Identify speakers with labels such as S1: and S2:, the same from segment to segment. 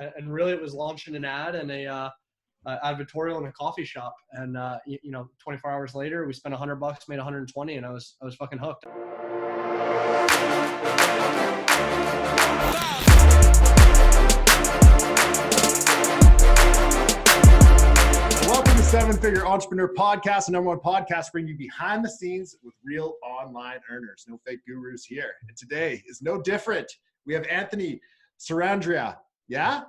S1: and really it was launching an ad and a advertorial in a coffee shop. And 24 hours later, we spent $100, made 120, and I was fucking hooked.
S2: Welcome to Seven Figure Entrepreneur Podcast, the number one podcast bringing you behind the scenes with real online earners. No fake gurus here. And today is no different. We have Anthony Sarandos Yeah.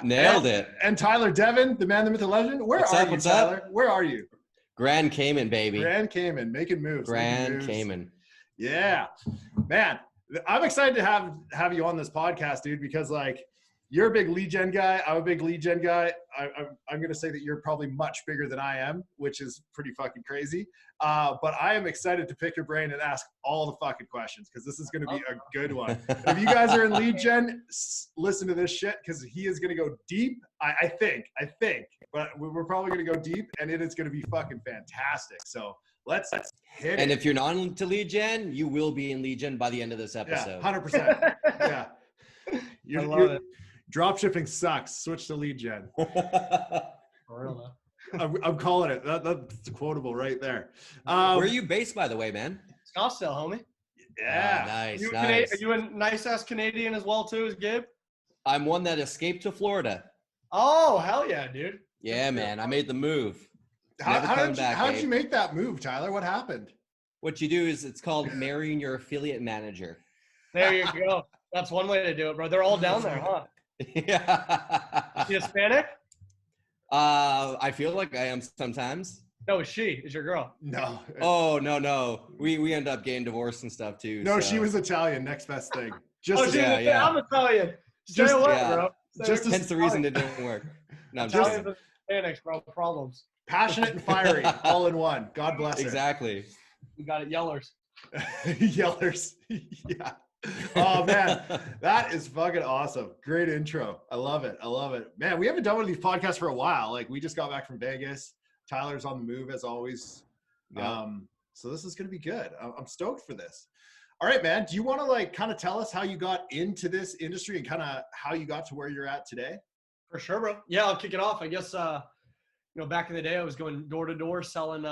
S3: Nailed it.
S2: And Tyler Devin, the man, the myth, the legend. What's up, Tyler? Where are you?
S3: Grand Cayman, baby.
S2: Grand Cayman, making moves.
S3: Grand Cayman.
S2: Yeah, man. I'm excited to have you on this podcast, dude, because like you're a big lead gen guy. I'm a big lead gen guy. I'm going to say that you're probably much bigger than I am, which is pretty fucking crazy. But I am excited to pick your brain and ask all the fucking questions because this is going to be a good one. If you guys are in lead gen, listen to this shit because he is going to go deep. I think, but we're probably going to go deep and it is going to be fucking fantastic. So let's hit it.
S3: And if you're not into lead gen, you will be in lead gen by the end of this episode.
S2: Yeah, 100%. Yeah.
S1: I love it.
S2: Drop shipping sucks. Switch to lead gen.
S1: For real,
S2: I'm calling it. That's quotable right there.
S3: Where are you based, by the way, man?
S1: Scottsdale, homie.
S2: Yeah.
S3: Nice.
S1: Are you a nice ass Canadian as well too, as Gib?
S3: I'm one that escaped to Florida.
S1: Oh, hell yeah, dude.
S3: Yeah, man. I made the move.
S2: How did you make that move, Tyler? What happened?
S3: What you do is it's called marrying your affiliate manager.
S1: There you go. That's one way to do it, bro. They're all down there, huh?
S3: Yeah.
S1: Is she Hispanic?
S3: I feel like I am sometimes.
S1: No, she is your girl.
S2: No.
S3: Oh, no. We end up getting divorced and stuff too.
S2: No,
S3: so.
S2: she was Italian. Next best thing.
S3: Yeah.
S1: I'm Italian. Stay away, bro.
S3: Hence the reason it didn't work. No, I'm
S1: Italians and Hispanics, bro. Problems.
S2: Passionate and fiery, all in one. God bless her.
S3: Exactly.
S1: You got it, yellers.
S2: Yellers. Yeah. Oh man, that is fucking awesome. Great intro. I love it. Man, we haven't done one of these podcasts for a while. Like we just got back from Vegas. Tyler's on the move as always.
S3: Yeah.
S2: So this is going to be good. I'm stoked for this. All right, man. Do you want to like kind of tell us how you got into this industry and kind of how you got to where you're at today?
S1: For sure, bro. Yeah, I'll kick it off. I guess, back in the day, I was going door to door selling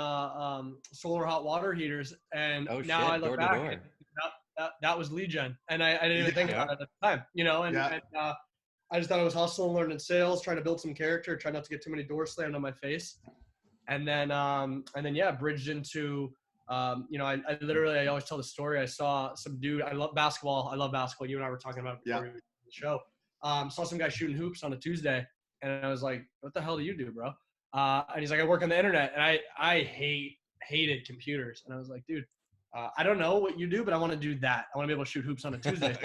S1: solar hot water heaters. And now I look back, and that was lead gen. And I didn't even think about it at the time, and I just thought I was hustling, learning sales, trying to build some character, trying not to get too many doors slammed on my face. And then bridged into, I always tell the story. I saw some dude, I love basketball. You and I were talking about it before we were on the show. Saw some guy shooting hoops on a Tuesday. And I was like, what the hell do you do, bro? And he's like, I work on the internet. And I hated computers. And I was like, dude, I don't know what you do, but I want to do that. I want to be able to shoot hoops on a Tuesday.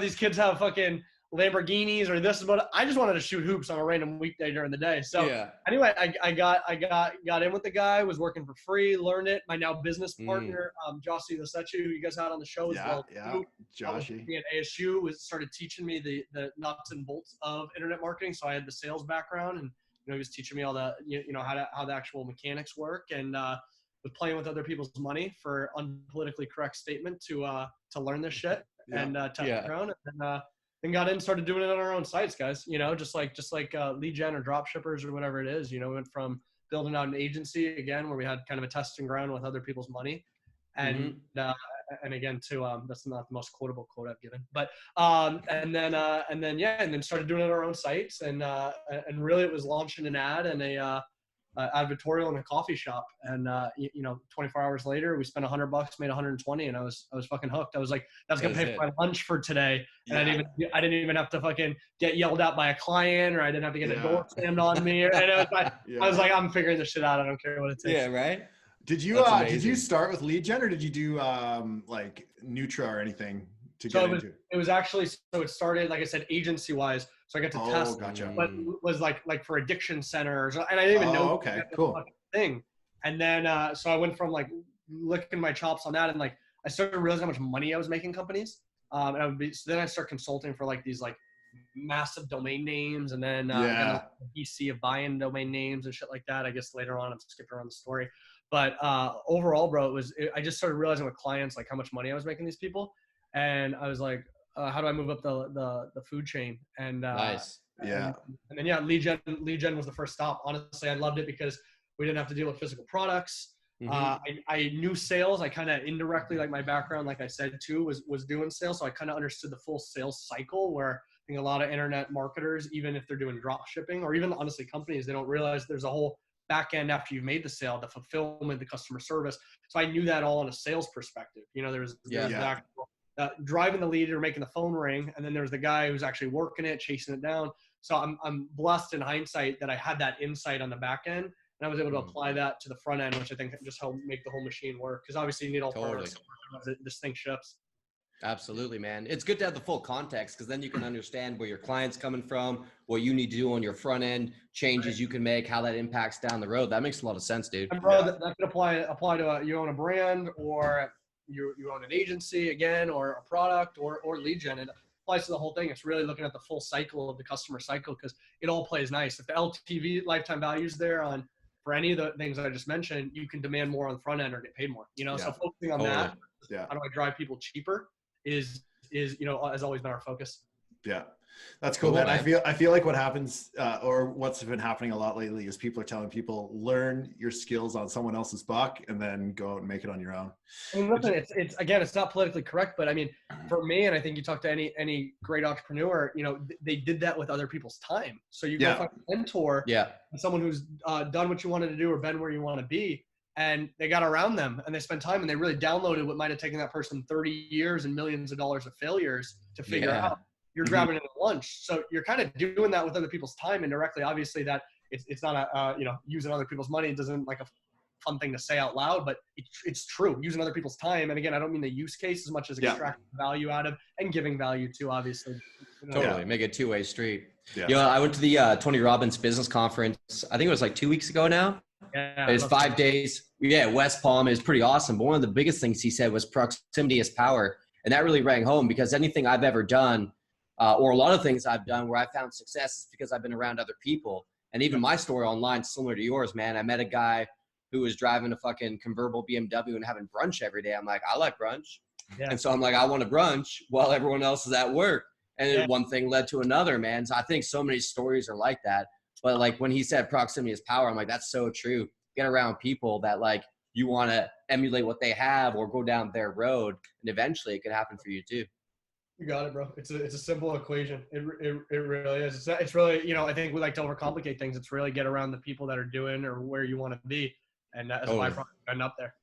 S1: These kids have fucking Lamborghinis or this, but I just wanted to shoot hoops on a random weekday during the day. So anyway, I got in with the guy, was working for free, learned it. My now business partner, Jossie Lasechu, who you guys had on the show as well. Yeah, Jossie. At ASU started teaching me the nuts and bolts of internet marketing. So I had the sales background, and he was teaching me all the how the actual mechanics work, and was playing with other people's money for unpolitically correct statement to learn this shit and test the ground, and got in and started doing it on our own sites, guys. Just like lead gen or drop shippers or whatever it is. We went from building out an agency again where we had kind of a testing ground with other people's money, and again too, that's not the most quotable quote I've given, but and then started doing it on our own sites, and really it was launching an ad and a advertorial in a coffee shop. And 24 hours later, we spent $100, made 120, and I was fucking hooked. I was like, that's gonna pay for my lunch for today. And I didn't even have to fucking get yelled at by a client, or I didn't have to get a door slammed on me. I was like, I'm figuring this shit out. I don't care what it takes.
S3: Yeah, right.
S2: Did you start with lead gen, or did you do like Nutra or anything to get into it?
S1: It was actually, so it started, like I said, agency wise. So I got to test, but was like for addiction centers, and I didn't even know.
S2: Okay, cool.
S1: Thing. And then, so I went from like licking my chops on that, and like I started realizing how much money I was making companies. And so then I start consulting for like these like massive domain names, and then BC of buying domain names and shit like that. I guess later on, I'm skipping around the story, but overall, bro, I just started realizing with clients like how much money I was making these people, and I was like, how do I move up the food chain? And
S3: nice.
S2: Yeah.
S1: And then yeah, Legian was the first stop. Honestly, I loved it because we didn't have to deal with physical products. I knew sales. I kind of indirectly, like my background, like I said too, was doing sales. So I kind of understood the full sales cycle, where I think a lot of internet marketers, even if they're doing drop shipping, or even honestly companies, they don't realize there's a whole back end after you've made the sale, the fulfillment, the customer service. So I knew that all in a sales perspective. You know, there's the driving the lead or making the phone ring, and then there's the guy who's actually working it, chasing it down. So I'm blessed in hindsight that I had that insight on the back end, and I was able to apply that to the front end, which I think just helped make the whole machine work. Because obviously you need all parts. This thing ships.
S3: Absolutely, man. It's good to have the full context, because then you can understand where your client's coming from, what you need to do on your front end, changes you can make, how that impacts down the road. That makes a lot of sense, dude.
S1: And bro, that could apply to you own a brand, or you own an agency again, or a product, or lead gen. It applies to the whole thing. It's really looking at the full cycle of the customer cycle, because it all plays nice. If the LTV, lifetime value, is there for any of the things I just mentioned, you can demand more on the front end or get paid more. You know, so focusing on that, how do I drive people cheaper, is has always been our focus.
S2: Yeah, that's cool, man. I feel like what happens, or what's been happening a lot lately, is people are telling people, learn your skills on someone else's buck and then go out and make it on your own.
S1: I mean, listen, it's again, it's not politically correct, but I mean, for me, and I think you talk to any great entrepreneur, you know, they did that with other people's time. So you go find a mentor, someone who's done what you wanted to do or been where you want to be, and they got around them and they spent time and they really downloaded what might have taken that person 30 years and millions of dollars of failures to figure out. You're grabbing it at lunch. So you're kind of doing that with other people's time indirectly. Obviously that it's not using other people's money. It doesn't like a fun thing to say out loud, but it's true, using other people's time. And again, I don't mean the use case as much as extracting value out of and giving value to, obviously.
S3: Totally. Make it a two-way street. I went to the Tony Robbins business conference. I think it was like 2 weeks ago now. It was 5 days. West Palm is pretty awesome. But one of the biggest things he said was proximity is power. And that really rang home, because anything I've ever done, or a lot of things I've done where I found success, is because I've been around other people. And even my story online, similar to yours, man. I met a guy who was driving a fucking convertible BMW and having brunch every day. I'm like, I like brunch. And so I'm like, I want a brunch while everyone else is at work. And then one thing led to another, man. So I think so many stories are like that. But like when he said proximity is power, I'm like, that's so true. Get around people that like you want to emulate what they have or go down their road, and eventually it could happen for you too.
S1: You got it, bro. It's a simple equation. It really is. It's really, I think we like to overcomplicate things. It's really get around the people that are doing or where you want to be, and as a byproduct, end up there.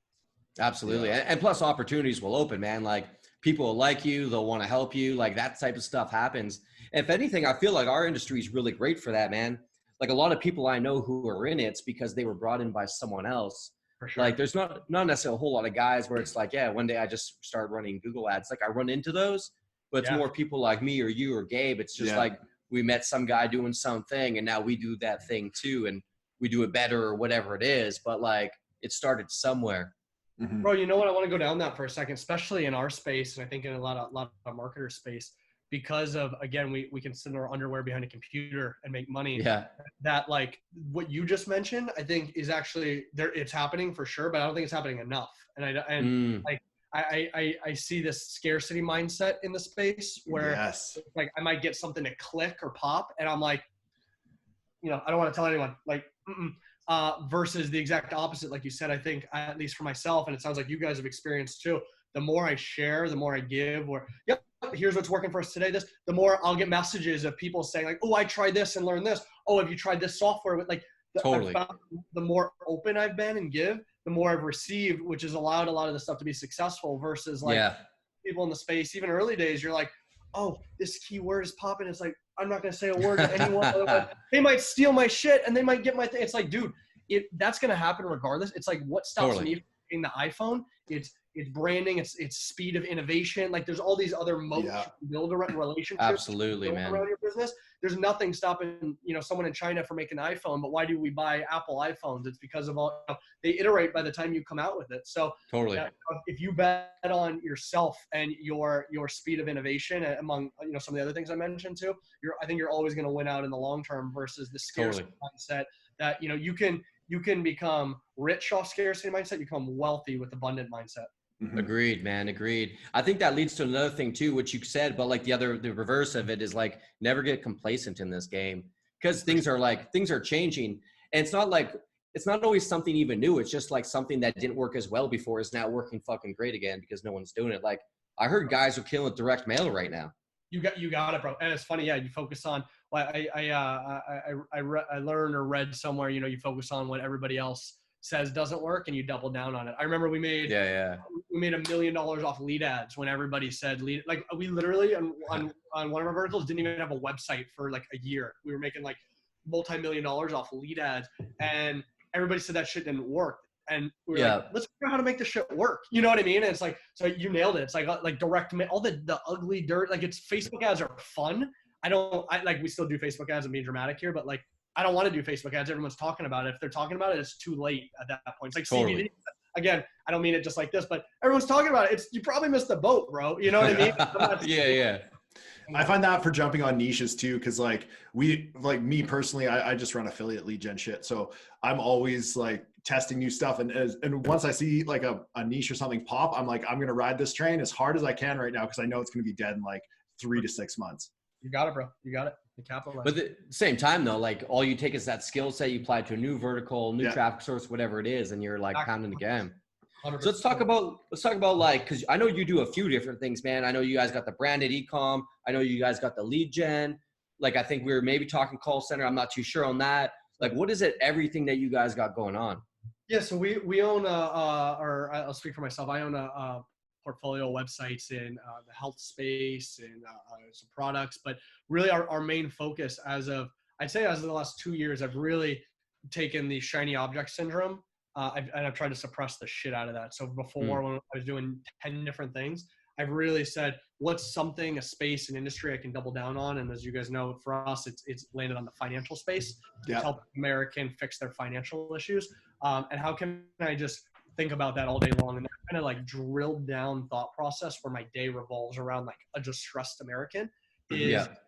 S3: Absolutely. And plus opportunities will open, man. Like people will like you, they'll want to help you. Like that type of stuff happens. If anything, I feel like our industry is really great for that, man. Like a lot of people I know who are in it's because they were brought in by someone else. For sure. Like there's not necessarily a whole lot of guys where it's like, one day I just started running Google ads. Like I run into those, but it's more people like me or you or Gabe. It's just like we met some guy doing something and now we do that thing too. And we do it better or whatever it is. But like it started somewhere.
S1: Mm-hmm. Bro, you know what? I want to go down that for a second, especially in our space. And I think in a lot of marketer space, because of, again, we can sit in our underwear behind a computer and make money. That like what you just mentioned, I think is actually there. It's happening for sure, but I don't think it's happening enough. And I see this scarcity mindset in the space where like I might get something to click or pop, and I'm like, I don't want to tell anyone, like, versus the exact opposite. Like you said, I think at least for myself, and it sounds like you guys have experienced too, the more I share, the more I give, or here's what's working for us today, the more I'll get messages of people saying like, oh, I tried this and learned this. Oh, have you tried this software? With like, the more open I've been and give, the more I've received, which has allowed a lot of the stuff to be successful versus like people in the space, even early days, you're like, oh, this keyword is popping. It's like, I'm not going to say a word to anyone. Otherwise, they might steal my shit and they might get my thing. It's like, dude, that's going to happen regardless. It's like, what stops me from getting the iPhone? It's branding, it's speed of innovation. Like there's all these other modes to build around relationships.
S3: Absolutely, man.
S1: Around your business. There's nothing stopping, someone in China from making an iPhone, but why do we buy Apple iPhones? It's because of all, they iterate by the time you come out with it. So if you bet on yourself and your speed of innovation among, some of the other things I mentioned too, I think you're always going to win out in the long term versus the scarcity mindset that, you can become rich off scarcity mindset, you become wealthy with abundant mindset.
S3: Mm-hmm. Agreed, man. Agreed. I think that leads to another thing too, which you said, but like the reverse of it is like never get complacent in this game, because things are changing, and it's not always something even new. It's just like something that didn't work as well before is now working fucking great again because no one's doing it. Like I heard guys are killing direct mail right now.
S1: You got it, bro. And it's funny, yeah. You focus on. Well, I learned or read somewhere. You know, you focus on what everybody else says doesn't work, and you double down on it. I remember we made $1 million off lead ads when everybody said lead. Like we literally on one of our verticals didn't even have a website for like a year. We were making like multi-million dollars off lead ads, and everybody said that shit didn't work. And we were like, let's figure out how to make this shit work. You know what I mean? And it's like, so you nailed it. It's like direct mail, all the ugly dirt. Like it's Facebook ads are fun. We still do Facebook ads and being dramatic here, but like, I don't want to do Facebook ads. Everyone's talking about it. If they're talking about it, it's too late at that point. It's like totally. CBD. Again, I don't mean it just like this, but everyone's talking about it. You probably missed the boat, bro. You know what I mean?
S3: Yeah.
S2: I find that for jumping on niches too, because like me personally, I just run affiliate lead gen shit. So I'm always like testing new stuff. And once I see like a niche or something pop, I'm like, I'm going to ride this train as hard as I can right now, because I know it's going to be dead in like 3 to 6 months.
S1: You got it, bro. You got it. The capitalize.
S3: But at the same time though, like all you take is that skill set, you apply to a new vertical, new traffic source, whatever it is, and you're like pounding the game. 100%. So let's talk about like, cause I know you do a few different things, man. I know you guys got the branded e-com. I know you guys got the lead gen. Like, I think we were maybe talking call center. I'm not too sure on that. Like, what is it, everything that you guys got going on?
S1: Yeah. So we own or I'll speak for myself. I own a portfolio websites in the health space and some products, but really our main focus I'd say as of the last 2 years, I've really taken the shiny object syndrome. I've tried to suppress the shit out of that. So before when I was doing 10 different things, I've really said, what's something, a space, an industry I can double down on? And as you guys know, for us, it's landed on the financial space to help American fix their financial issues. And how can I just think about that all day long? And that kind of like drilled down thought process where my day revolves around like a distressed American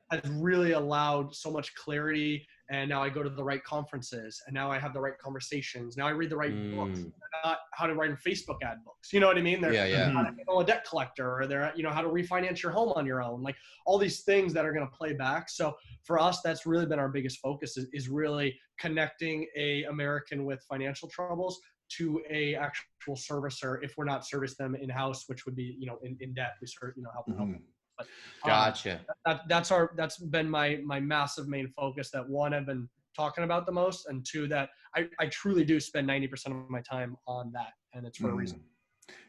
S1: has really allowed so much clarity. And now I go to the right conferences, and now I have the right conversations. Now I read the right books, not how to write in Facebook ad books. You know what I mean? They're how to handle a debt collector, or they're, how to refinance your home on your own, like all these things that are going to play back. So for us, that's really been our biggest focus is really connecting a American with financial troubles to a actual servicer. If we're not service them in-house, which would be, in debt, we sort of, help them. But,
S3: gotcha.
S1: That's been my massive main focus, that one, I've been talking about the most, and two, that I truly do spend 90% of my time on that. And it's for a reason.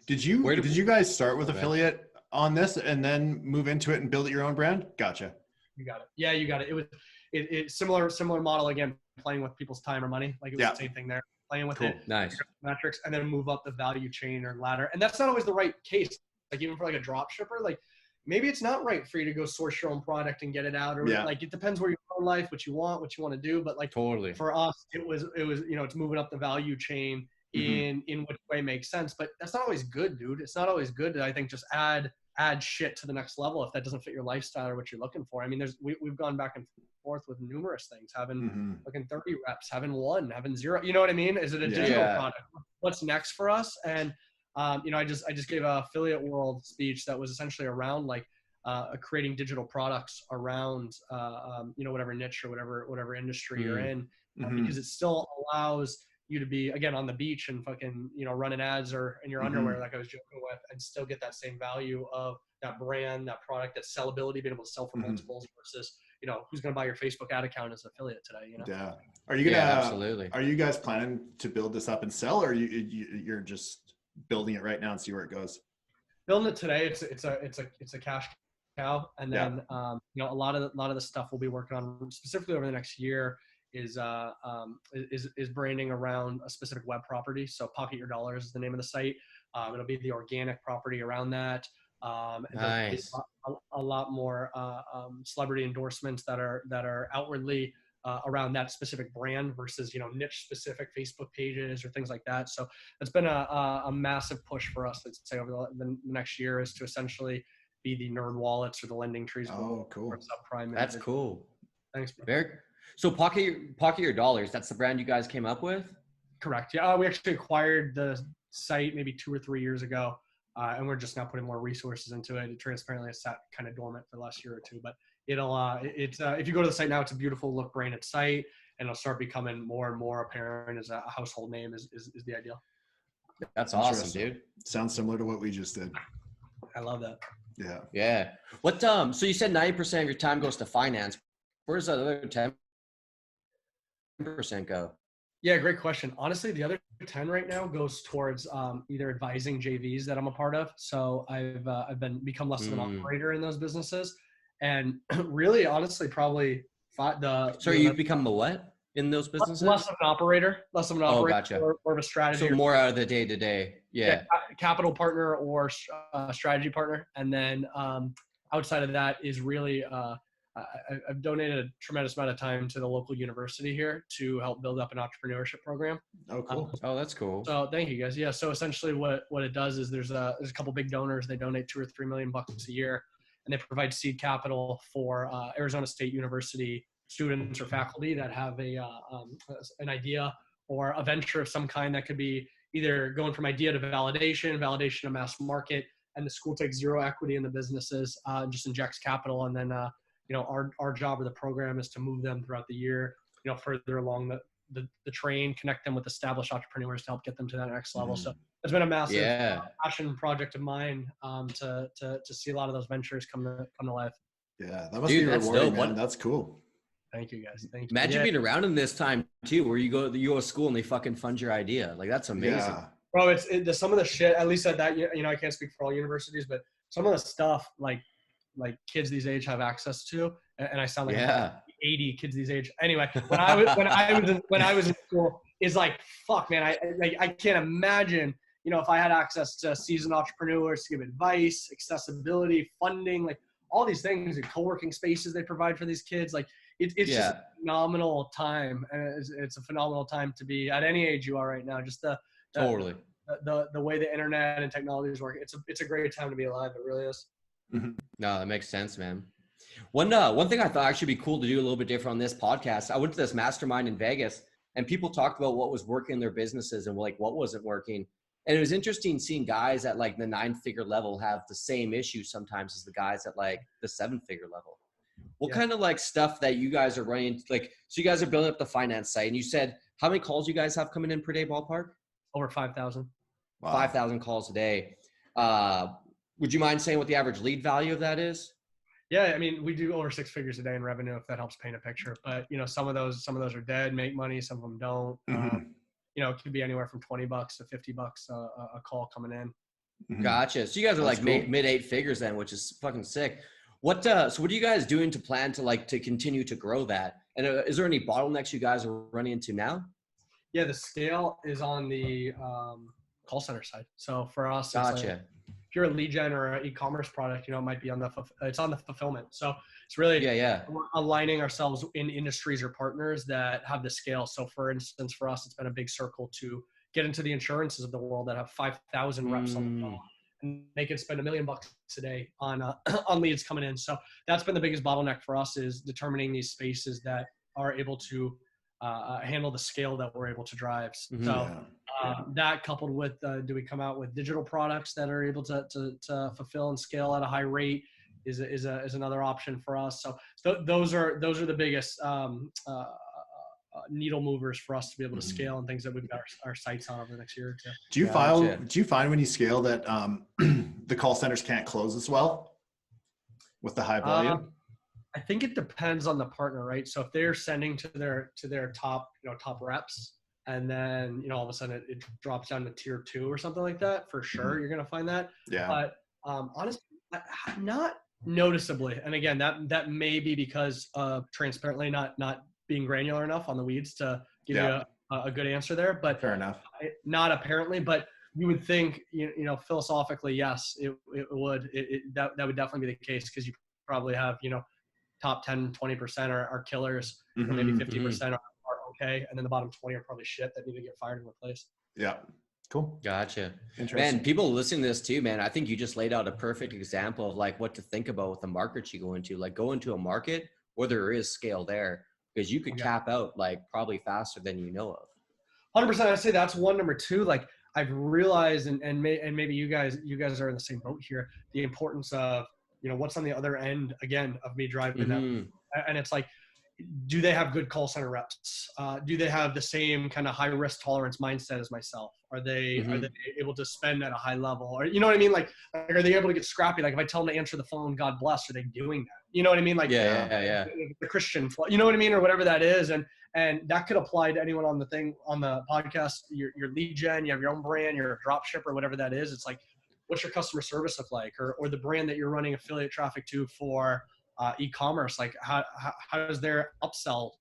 S2: Did you guys start with affiliate on this and then move into it and build your own brand? Gotcha.
S1: You got it. Yeah, you got it. It was similar model, again, playing with people's time or money. Like it was the same thing there, playing with it.
S3: Nice.
S1: Metrics, and then move up the value chain or ladder. And that's not always the right case. Like even for like a drop shipper, like maybe it's not right for you to go source your own product and get it out, or like, it depends where you're in life, what you want to do. But like
S3: totally
S1: for us, it was, it's moving up the value chain in which way makes sense. But that's not always good, dude. It's not always good to, I think, just add shit to the next level if that doesn't fit your lifestyle or what you're looking for. I mean, we've gone back and forth with numerous things, having looking 30 reps, having 1, having 0. You know what I mean? Is it a digital product? What's next for us? And I just gave an affiliate world speech that was essentially around like creating digital products around whatever niche or whatever industry you're in, because it still allows you to be, again, on the beach and fucking running ads or in your underwear, like I was joking with, and still get that same value of that brand, that product, that sellability, being able to sell for multiples versus who's going to buy your Facebook ad account as an affiliate today.
S2: Yeah. Are you gonna?
S3: Absolutely.
S2: Are you guys planning to build this up and sell, or you're just building it right now and see where it goes?
S1: Building it today, it's a cash cow, and then a lot of the stuff we'll be working on specifically over the next year is branding around a specific web property. So Pocket Your Dollars is the name of the site. It'll be the organic property around that.
S3: Nice.
S1: A lot more celebrity endorsements that are outwardly around that specific brand versus niche specific Facebook pages or things like that. So it's been a massive push for us, let's say, over the next year, is to essentially be the nerd wallets or the lending trees.
S2: Oh, cool.
S1: Subprime.
S3: That's cool.
S1: Thanks, bro.
S3: Very. So Pocket Your Dollars, that's the brand you guys came up with?
S1: Correct. Yeah, we actually acquired the site maybe 2 or 3 years ago. And we're just now putting more resources into it. Transparently, it's sat kind of dormant for the last year or two, but if you go to the site now, it's a beautiful look branded site, and it'll start becoming more and more apparent as a household name is the ideal.
S3: That's awesome, dude.
S2: Sounds similar to what we just did.
S1: I love that.
S2: Yeah.
S3: Yeah. What, so you said 90% of your time goes to finance. Where's the other 10% go?
S1: Yeah, great question. Honestly, the other 10 right now goes towards either advising JVs that I'm a part of. So I've become less of an operator in those businesses, and really, honestly, probably
S3: you've become a what in those businesses?
S1: Less of an operator,
S3: Oh, gotcha.
S1: More of a strategy.
S3: So more out of the day to day. Yeah.
S1: Capital partner or strategy partner, and then outside of that is really. I've donated a tremendous amount of time to the local university here to help build up an entrepreneurship program.
S2: Oh, cool.
S3: Oh, that's cool.
S1: So thank you guys. Yeah. So essentially what it does is there's a couple big donors. They donate $2 or $3 million a year, and they provide seed capital for Arizona State University students or faculty that have an idea or a venture of some kind that could be either going from idea to validation to mass market, and the school takes zero equity in the businesses, just injects capital, and then our job of the program is to move them throughout the year, further along the train, connect them with established entrepreneurs to help get them to that next level. So it's been a massive passion project of mine to see a lot of those ventures come to life.
S2: Yeah, that must be rewarding, man. That's cool.
S1: Thank you, guys. Thank you.
S3: Imagine being around in this time too, where you go to school and they fucking fund your idea. Like, that's amazing.
S2: Yeah.
S1: Bro, it's some of the shit, at least at that, I can't speak for all universities, but some of the stuff like kids these age have access to, and I sound like 80 kids these age. Anyway, when I was in school, is like, fuck, man, I can't imagine, if I had access to seasoned entrepreneurs to give advice, accessibility, funding, like all these things, and co-working spaces they provide for these kids. Like it's just a phenomenal time, and it's a phenomenal time to be at any age you are right now. Just the way the internet and technology is working. It's a great time to be alive. It really is.
S3: No, that makes sense, man. One thing I thought actually be cool to do a little bit different on this podcast. I went to this mastermind in Vegas, and people talked about what was working in their businesses and like what wasn't working. And it was interesting seeing guys at like the 9-figure level have the same issue sometimes as the guys at like the 7-figure level. What kind of like stuff that you guys are running? Like, so you guys are building up the finance site, and you said how many calls you guys have coming in per day, ballpark?
S1: Over 5,000.
S3: Wow. 5,000 calls a day. Would you mind saying what the average lead value of that is?
S1: Yeah, I mean, we do over 6 figures a day in revenue, if that helps paint a picture. But some of those are dead, make money. Some of them don't. It could be anywhere from $20 to $50 a call coming in.
S3: Gotcha. So you guys are like mid 8 figures then, which is fucking sick. So what are you guys doing to plan to continue to grow that? And is there any bottlenecks you guys are running into now?
S1: Yeah, the scale is on the call center side. So for us,
S3: gotcha.
S1: If you're a lead gen or an e-commerce product, it might be on the fulfillment. So it's really we're aligning ourselves in industries or partners that have the scale. So for instance, for us, it's been a big circle to get into the insurances of the world that have 5,000 reps on the phone, and they can spend $1 million a day on leads coming in. So that's been the biggest bottleneck for us, is determining these spaces that are able to handle the scale that we're able to drive. So that coupled with, do we come out with digital products that are able to fulfill and scale at a high rate is another option for us. So those are the biggest needle movers for us to be able to scale, and things that we've got our sights on over the next year or two.
S2: Do you find when you scale that the call centers can't close as well with the high volume?
S1: I think it depends on the partner, right? So if they're sending to their top reps, and then all of a sudden it drops down to tier 2 or something like that, for sure you're gonna find that.
S2: Yeah.
S1: But honestly, not noticeably. And again, that may be because transparently not being granular enough on the weeds to give you a good answer there. But
S2: fair enough.
S1: Not apparently, but you would think philosophically, yes, it would. That would definitely be the case, because you probably have top 10, 20% are killers, or maybe 50% are okay, and then the bottom 20 are probably shit that need to get fired and replaced.
S2: Yeah. Cool.
S3: Gotcha. Man, people listening to this too, man, I think you just laid out a perfect example of like what to think about with the markets you go into. Like, go into a market where there is scale there, because you could cap out like probably faster than you know of.
S1: 100%. I'd say that's one. Number two, like I've realized, and maybe you guys are in the same boat here, the importance of, you know, what's on the other end, again, of me driving them. And it's like, do they have good call center reps? Do they have the same kind of high risk tolerance mindset as myself? Are they able to spend at a high level? Or, you know what I mean? Like, are they able to get scrappy? Like if I tell them to answer the phone, God bless, are they doing that? You know what I mean? Like the Christian, you know what I mean? Or whatever that is. And that could apply to anyone on the podcast, your lead gen, you have your own brand, you're a drop shipper, whatever that is. It's like, what's your customer service look like? Or the brand that you're running affiliate traffic to for e-commerce, like how does their upsell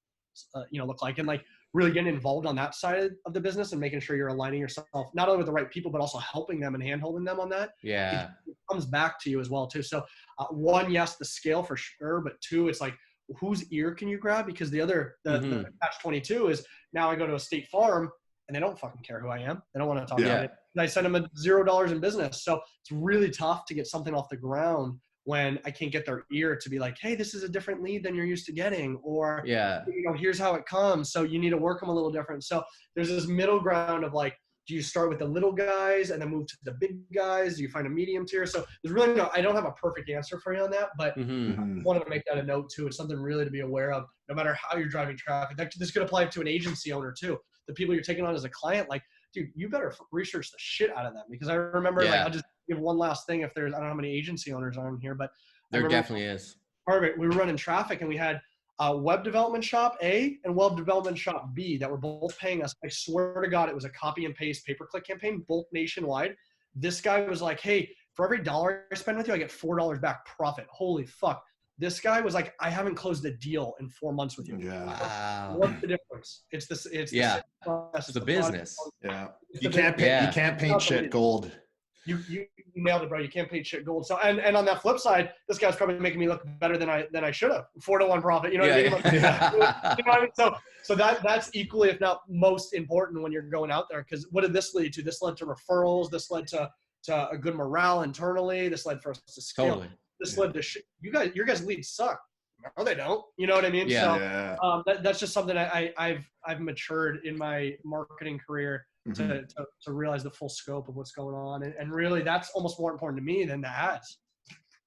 S1: look like, and like really getting involved on that side of the business and making sure you're aligning yourself not only with the right people but also helping them and hand-holding them on that. It comes back to you as well too. So one, yes, the scale for sure, but two, it's like whose ear can you grab? Because the catch-22 is now I go to a State Farm and they don't fucking care who I am. They don't want to talk about it. And I send them $0 in business. So it's really tough to get something off the ground when I can't get their ear to be like, hey, this is a different lead than you're used to getting, or, you know, here's how it comes. So you need to work them a little different. So there's this middle ground of like, do you start with the little guys and then move to the big guys? Do you find a medium tier? So there's really I don't have a perfect answer for you on that, but I wanted to make that a note too. It's something really to be aware of, no matter how you're driving traffic. This could apply to an agency owner too. The people you're taking on as a client, like, dude, you better research the shit out of them, because I remember like, I'll just give one last thing. If there's, I don't know how many agency owners are in here, but
S3: there definitely is.
S1: Perfect. We were running traffic and we had web development shop A and web development shop B that were both paying us. I swear to God, it was a copy and paste pay-per-click campaign, both nationwide. This guy was like, hey, for every $1 I spend with you, I get $4 back profit. Holy fuck. This guy was like, I haven't closed a deal in 4 months with you.
S3: Wow.
S1: What's the difference? It's the
S3: business.
S2: Yeah. You can't paint shit gold.
S1: You nailed it, bro. You can't paint shit gold. So and on that flip side, this guy's probably making me look better than I should have. 4-to-1 profit. You know what I mean? Like, you know what I mean? So that's equally, if not most important when you're going out there. Because what did this lead to? This led to referrals. This led to a good morale internally. This led for us to scale.
S3: Totally.
S1: This led to your guys' leads suck. No, they don't. You know what I mean? So that's just something I've matured in my marketing career to realize the full scope of what's going on. And really, that's almost more important to me than the ads.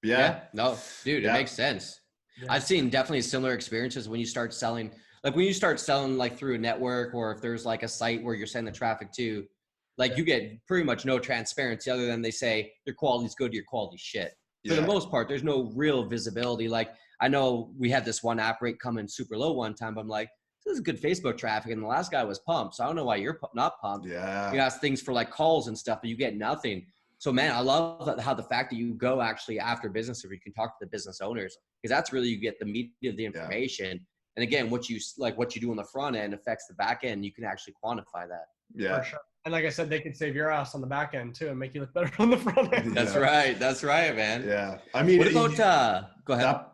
S3: No, dude, it makes sense. I've seen definitely similar experiences when you start selling, like through a network, or if there's like a site where you're sending the traffic to, like you get pretty much no transparency other than they say your quality's good, your quality's shit. For the most part, there's no real visibility. Like I know we had this one app rate come in super low one time, but I'm like, this is good Facebook traffic, and the last guy was pumped, so I don't know why you're not pumped. You ask things for like calls and stuff, but you get nothing. So man, I love how the fact that you go actually after business, if you can talk to the business owners, because that's really, you get the meat of the information. And again, what you do on the front end affects the back end. You can actually quantify that.
S1: For sure. And like I said, they could save your ass on the back end too and make you look better on the front end.
S3: That's right, man.
S2: Yeah. I mean,
S3: what about go ahead.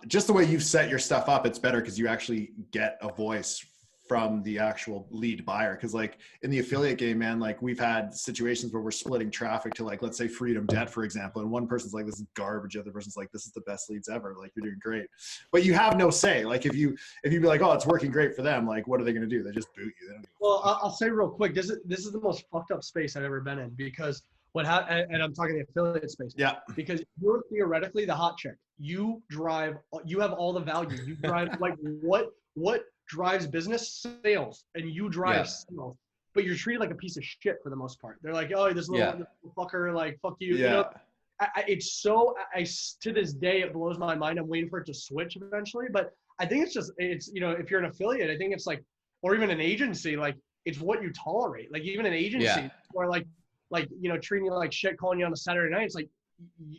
S2: Just the way you've set your stuff up, it's better because you actually get a voice from the actual lead buyer. Because like in the affiliate game, man, like we've had situations where we're splitting traffic to, like, let's say Freedom Debt, for example, and one person's like, this is garbage, the other person's like, this is the best leads ever, like you're doing great. But you have no say. Like if you be like, oh, it's working great for them, like what are they going to do? They just boot you. They don't
S1: I'll say real quick, this is the most fucked up space I've ever been in, because and I'm talking the affiliate space. Because you're theoretically the hot chick. You have all the value. You drive like what drives business? Sales. And you drive sales. But you're treated like a piece of shit for the most part. They're like, oh, this little fucker, like, fuck you. You know? To this day, it blows my mind. I'm waiting for it to switch eventually. But I think it's, you know, if you're an affiliate, I think it's like, or even an agency, like it's what you tolerate. Like even an agency or like, you know, treating you like shit, calling you on a Saturday night. It's like,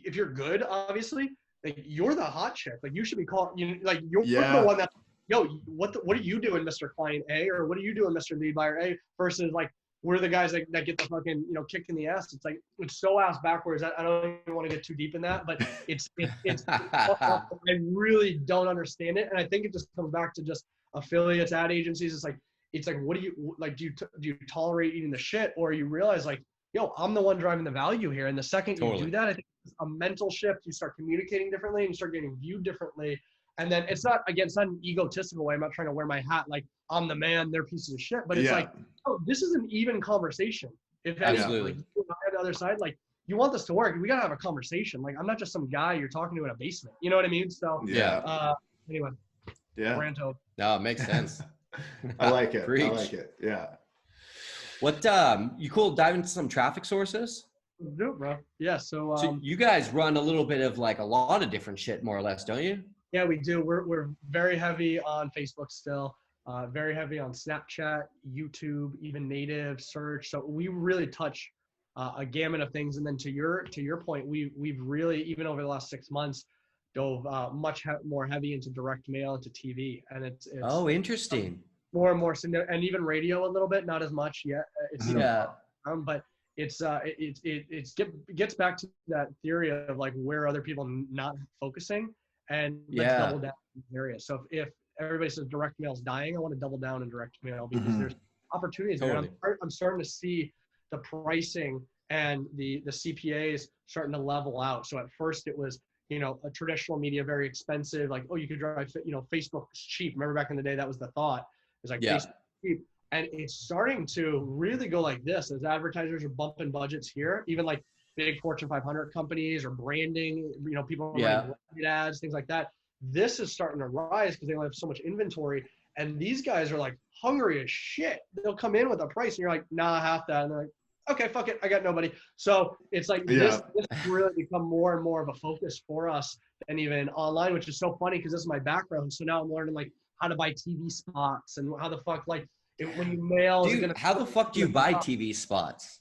S1: if you're good, obviously, like you're the hot chick. Like you should be called, you know, like you're the one that, yo, what are you doing, Mr. Client A, or what are you doing, Mr. Lead Buyer A, versus like, we're the guys that get the fucking, you know, kicked in the ass. It's like, it's so ass backwards. I don't even want to get too deep in that, but it's I really don't understand it. And I think it just comes back to just affiliates, ad agencies. It's like, what do you, like, do you tolerate eating the shit, or you realize like, yo, I'm the one driving the value here. And the second you do that, I think it's a mental shift. You start communicating differently and you start getting viewed differently. And then it's not an egotistical way. I'm not trying to wear my hat like I'm the man, they're pieces of shit. But it's like, oh, this is an even conversation. If anything, like, on the other side, like, you want this to work, we gotta have a conversation. Like, I'm not just some guy you're talking to in a basement. You know what I mean? So anyway.
S2: Yeah.
S3: No, it makes sense.
S2: I like it.
S3: Preach.
S2: I like it. Yeah.
S3: What you cool dive into some traffic sources?
S1: Do it, bro. Yeah. So
S3: you guys run a little bit of like a lot of different shit, more or less, don't you?
S1: Yeah, we do. We're very heavy on Facebook still. Very heavy on Snapchat, YouTube, even native search. So we really touch a gamut of things. And then to your point, we've really, even over the last 6 months, dove much more heavy into direct mail, into TV, and it's
S3: interesting.
S1: More and more, and even radio a little bit, not as much yet. But it gets back to that theory of like where other people not focusing, and let's double down in the area. So if everybody says direct mail is dying, I want to double down in direct mail because there's opportunities there. I'm starting to see the pricing and the CPAs starting to level out. So at first it was, a traditional media, very expensive. Like, oh, you could drive, Facebook is cheap. Remember back in the day, that was the thought. It's like, Facebook is cheap. And it's starting to really go like this as advertisers are bumping budgets here, even like big Fortune 500 companies or branding, people are running ads, things like that. This is starting to rise because they only have so much inventory. And these guys are like hungry as shit. They'll come in with a price and you're like, nah, half that. And they're like, okay, fuck it, I got nobody. So it's like this really become more and more of a focus for us than even online, which is so funny because this is my background. So now I'm learning like how to buy TV spots and how the fuck when you mail.
S3: Dude, how the fuck do you buy TV spots?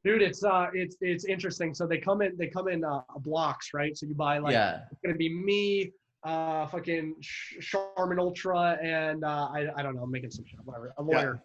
S1: Dude, it's interesting. So they come in blocks, right? So you buy it's gonna be me, fucking Charmin Ultra, and I don't know, I'm making some shit up, whatever. A lawyer.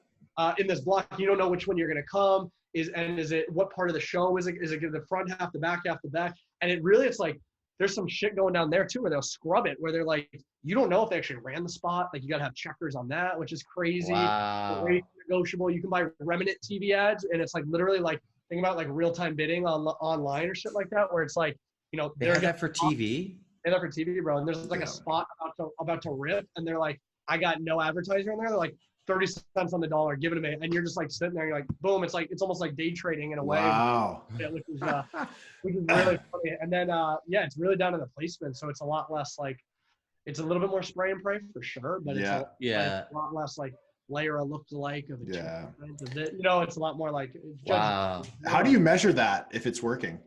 S1: In this block, you don't know which one you're gonna come. Is it what part of the show is it the front half, the back half, the back? And it's like there's some shit going down there too where they'll scrub it, where they're like, you don't know if they actually ran the spot. Like you gotta have checkers on that, which is crazy.
S3: Wow.
S1: Very negotiable. You can buy remnant TV ads, and it's like literally like think about like real-time bidding online or shit like that, where it's like,
S3: they have that for TV.
S1: They have that for TV, bro. And there's like a spot about to rip, and they're like, I got no advertiser in there. They're like 30 cents on the dollar, give it to me. And you're just like sitting there, you're like, boom. It's almost like day trading in a way.
S2: Wow.
S1: Which is really funny. And then, it's really down to the placement. So it's a lot less like, it's a little bit more spray and pray for sure, but it's a lot less like layer a lookalike of it. It's a lot more like,
S3: wow.
S2: How do you measure that if it's working?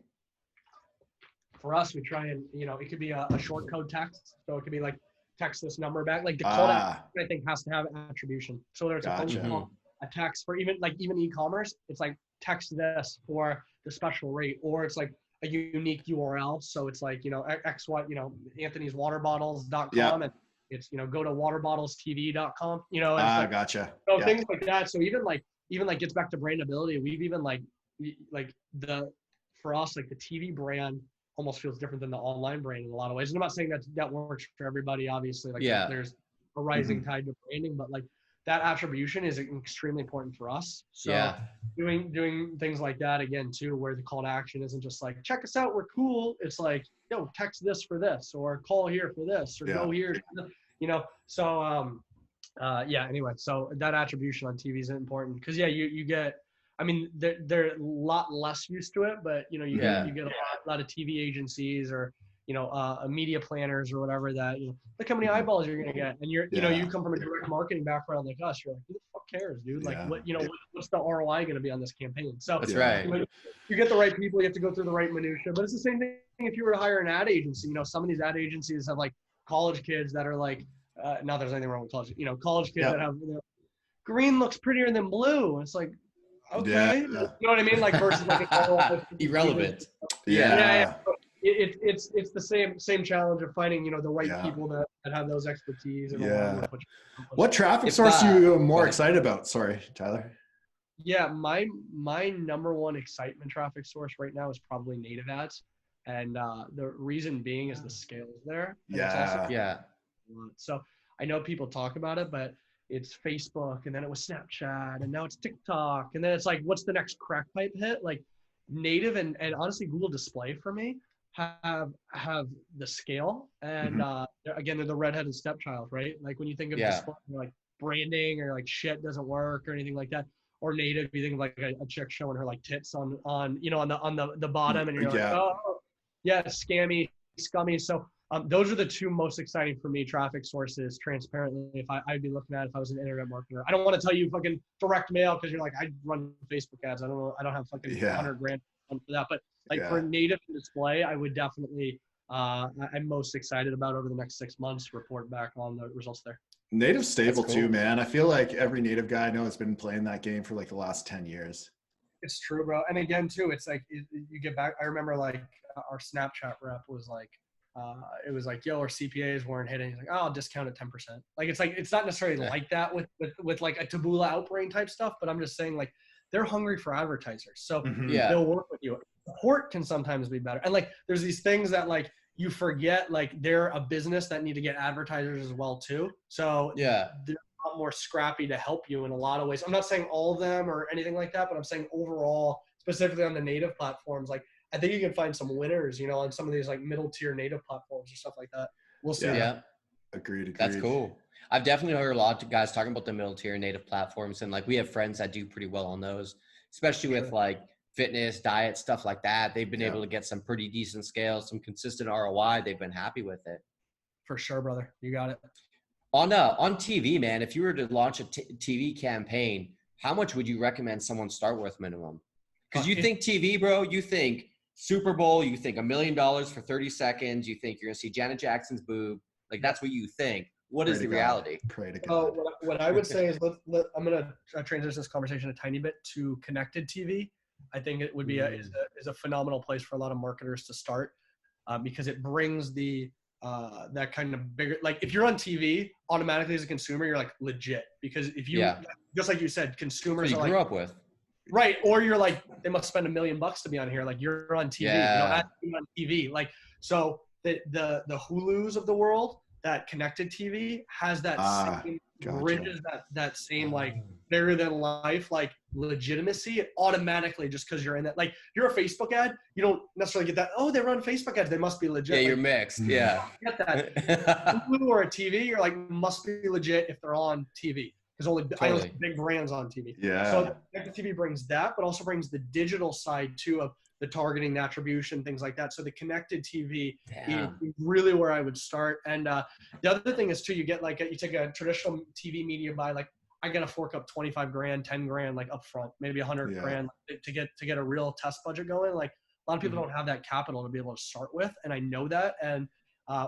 S1: For us, we try and, it could be a short code text. So it could be like, text this number back. Like the call to action, I think, has to have attribution. So there's a phone call, a text for even e-commerce. It's like text this for the special rate, or it's like a unique URL. So it's like XY, Anthony's waterbottles.com, and it's go to waterbottles.tv.com.
S2: Gotcha.
S1: So things like that. So even gets back to brandability. We've even for us, like the TV brand almost feels different than the online brand in a lot of ways. And I'm not saying that works for everybody, obviously. There's a rising tide to branding, but like that attribution is extremely important for us. So doing things like that again too, where the call to action isn't just like, check us out, we're cool. It's like, yo, text this for this, or call here for this, or go here, So anyway, so that attribution on TV is important because you get, I mean, they're a lot less used to it, but you get a lot of TV agencies or media planners or whatever that look how many eyeballs you're gonna get, and you come from a direct marketing background like us, you're like, who the fuck cares, dude? Like what's the ROI gonna be on this campaign? So
S3: that's right.
S1: You get the right people, you have to go through the right minutia, but it's the same thing if you were to hire an ad agency. Some of these ad agencies have like college kids that are like, not there's anything wrong with college, college kids that have green looks prettier than blue. It's like, okay, you know what I mean? Like versus like
S3: irrelevant.
S1: It's the same challenge of finding the right people that have those expertise. And
S2: what traffic source are you more excited about? Sorry, Tyler.
S1: Yeah, my number one excitement traffic source right now is probably native ads, and the reason being is the scale is there. So I know people talk about it, but it's Facebook, and then it was Snapchat, and now it's TikTok, and then it's like, what's the next crack pipe hit? Like native and honestly Google Display for me have the scale, and again, they're the redheaded stepchild, right? Like when you think of display, like branding or like shit doesn't work or anything like that, or native, you think of like a chick showing her like tits on you know, on the bottom, and you're like, oh yeah, scammy, scummy. So those are the two most exciting for me traffic sources, transparently, if I'd be looking at if I was an internet marketer. I don't want to tell you fucking direct mail, because you're like, I run Facebook ads. I don't have fucking 100 grand for that. But like for native display, I would definitely, I'm most excited about over the next 6 months, report back on the results there.
S2: Native stable too, man. I feel like every native guy I know has been playing that game for like the last 10 years.
S1: It's true, bro. And again, too, it's like you get back. I remember like our Snapchat rep was like, it was like, yo, our CPAs weren't hitting. He's like, oh, I'll discount it 10%. Like, it's not necessarily like that with like a Taboola Outbrain type stuff, but I'm just saying, like, they're hungry for advertisers. So they'll work with you. Support can sometimes be better. And like, there's these things that like you forget, like they're a business that need to get advertisers as well too. So they're a lot more scrappy to help you in a lot of ways. I'm not saying all of them or anything like that, but I'm saying overall, specifically on the native platforms, like I think you can find some winners, you know, on some of these like middle tier native platforms or stuff like that. We'll see.
S3: Yeah.
S2: Agreed.
S3: That's cool. I've definitely heard a lot of guys talking about the middle tier native platforms, and like we have friends that do pretty well on those, especially with like fitness, diet, stuff like that. They've been able to get some pretty decent scale, some consistent ROI. They've been happy with it.
S1: For sure, brother. You got it.
S3: On TV, man, if you were to launch a TV campaign, how much would you recommend someone start with minimum? Because you think TV, bro, you think Super Bowl, you think $1 million for 30 seconds, you think you're going to see Janet Jackson's boob. Like, that's what you think. What is the reality?
S2: Pray to God.
S1: What I would say is, I'm going to transition this conversation a tiny bit to connected TV. I think it would be is a phenomenal place for a lot of marketers to start, because it brings the that kind of bigger, like if you're on TV, automatically as a consumer, you're like legit, because if you just like you said, consumers
S3: you grew up with.
S1: Right. Or you're like, they must spend $1 million to be on here. Like you're on TV, you know, on TV. Like, so the Hulus of the world, that connected TV has that same, bridges that same like bigger than life, like legitimacy. It automatically, just because you're in that, like you're a Facebook ad, you don't necessarily get that, oh, they run Facebook ads, they must be legit.
S3: Yeah,
S1: like,
S3: you're mixed. Yeah.
S1: You get that. Hulu or a TV, you're like, must be legit if they're on TV. Because I don't see big brands on TV.
S2: Yeah.
S1: So connected TV brings that, but also brings the digital side too, of the targeting, the attribution, things like that. So the connected TV is really where I would start. And the other thing is too, you get like you take a traditional TV media buy, like I got to fork up 25 grand, 10 grand, like upfront, maybe 100 grand to get a real test budget going. Like a lot of people don't have that capital to be able to start with, and I know that. And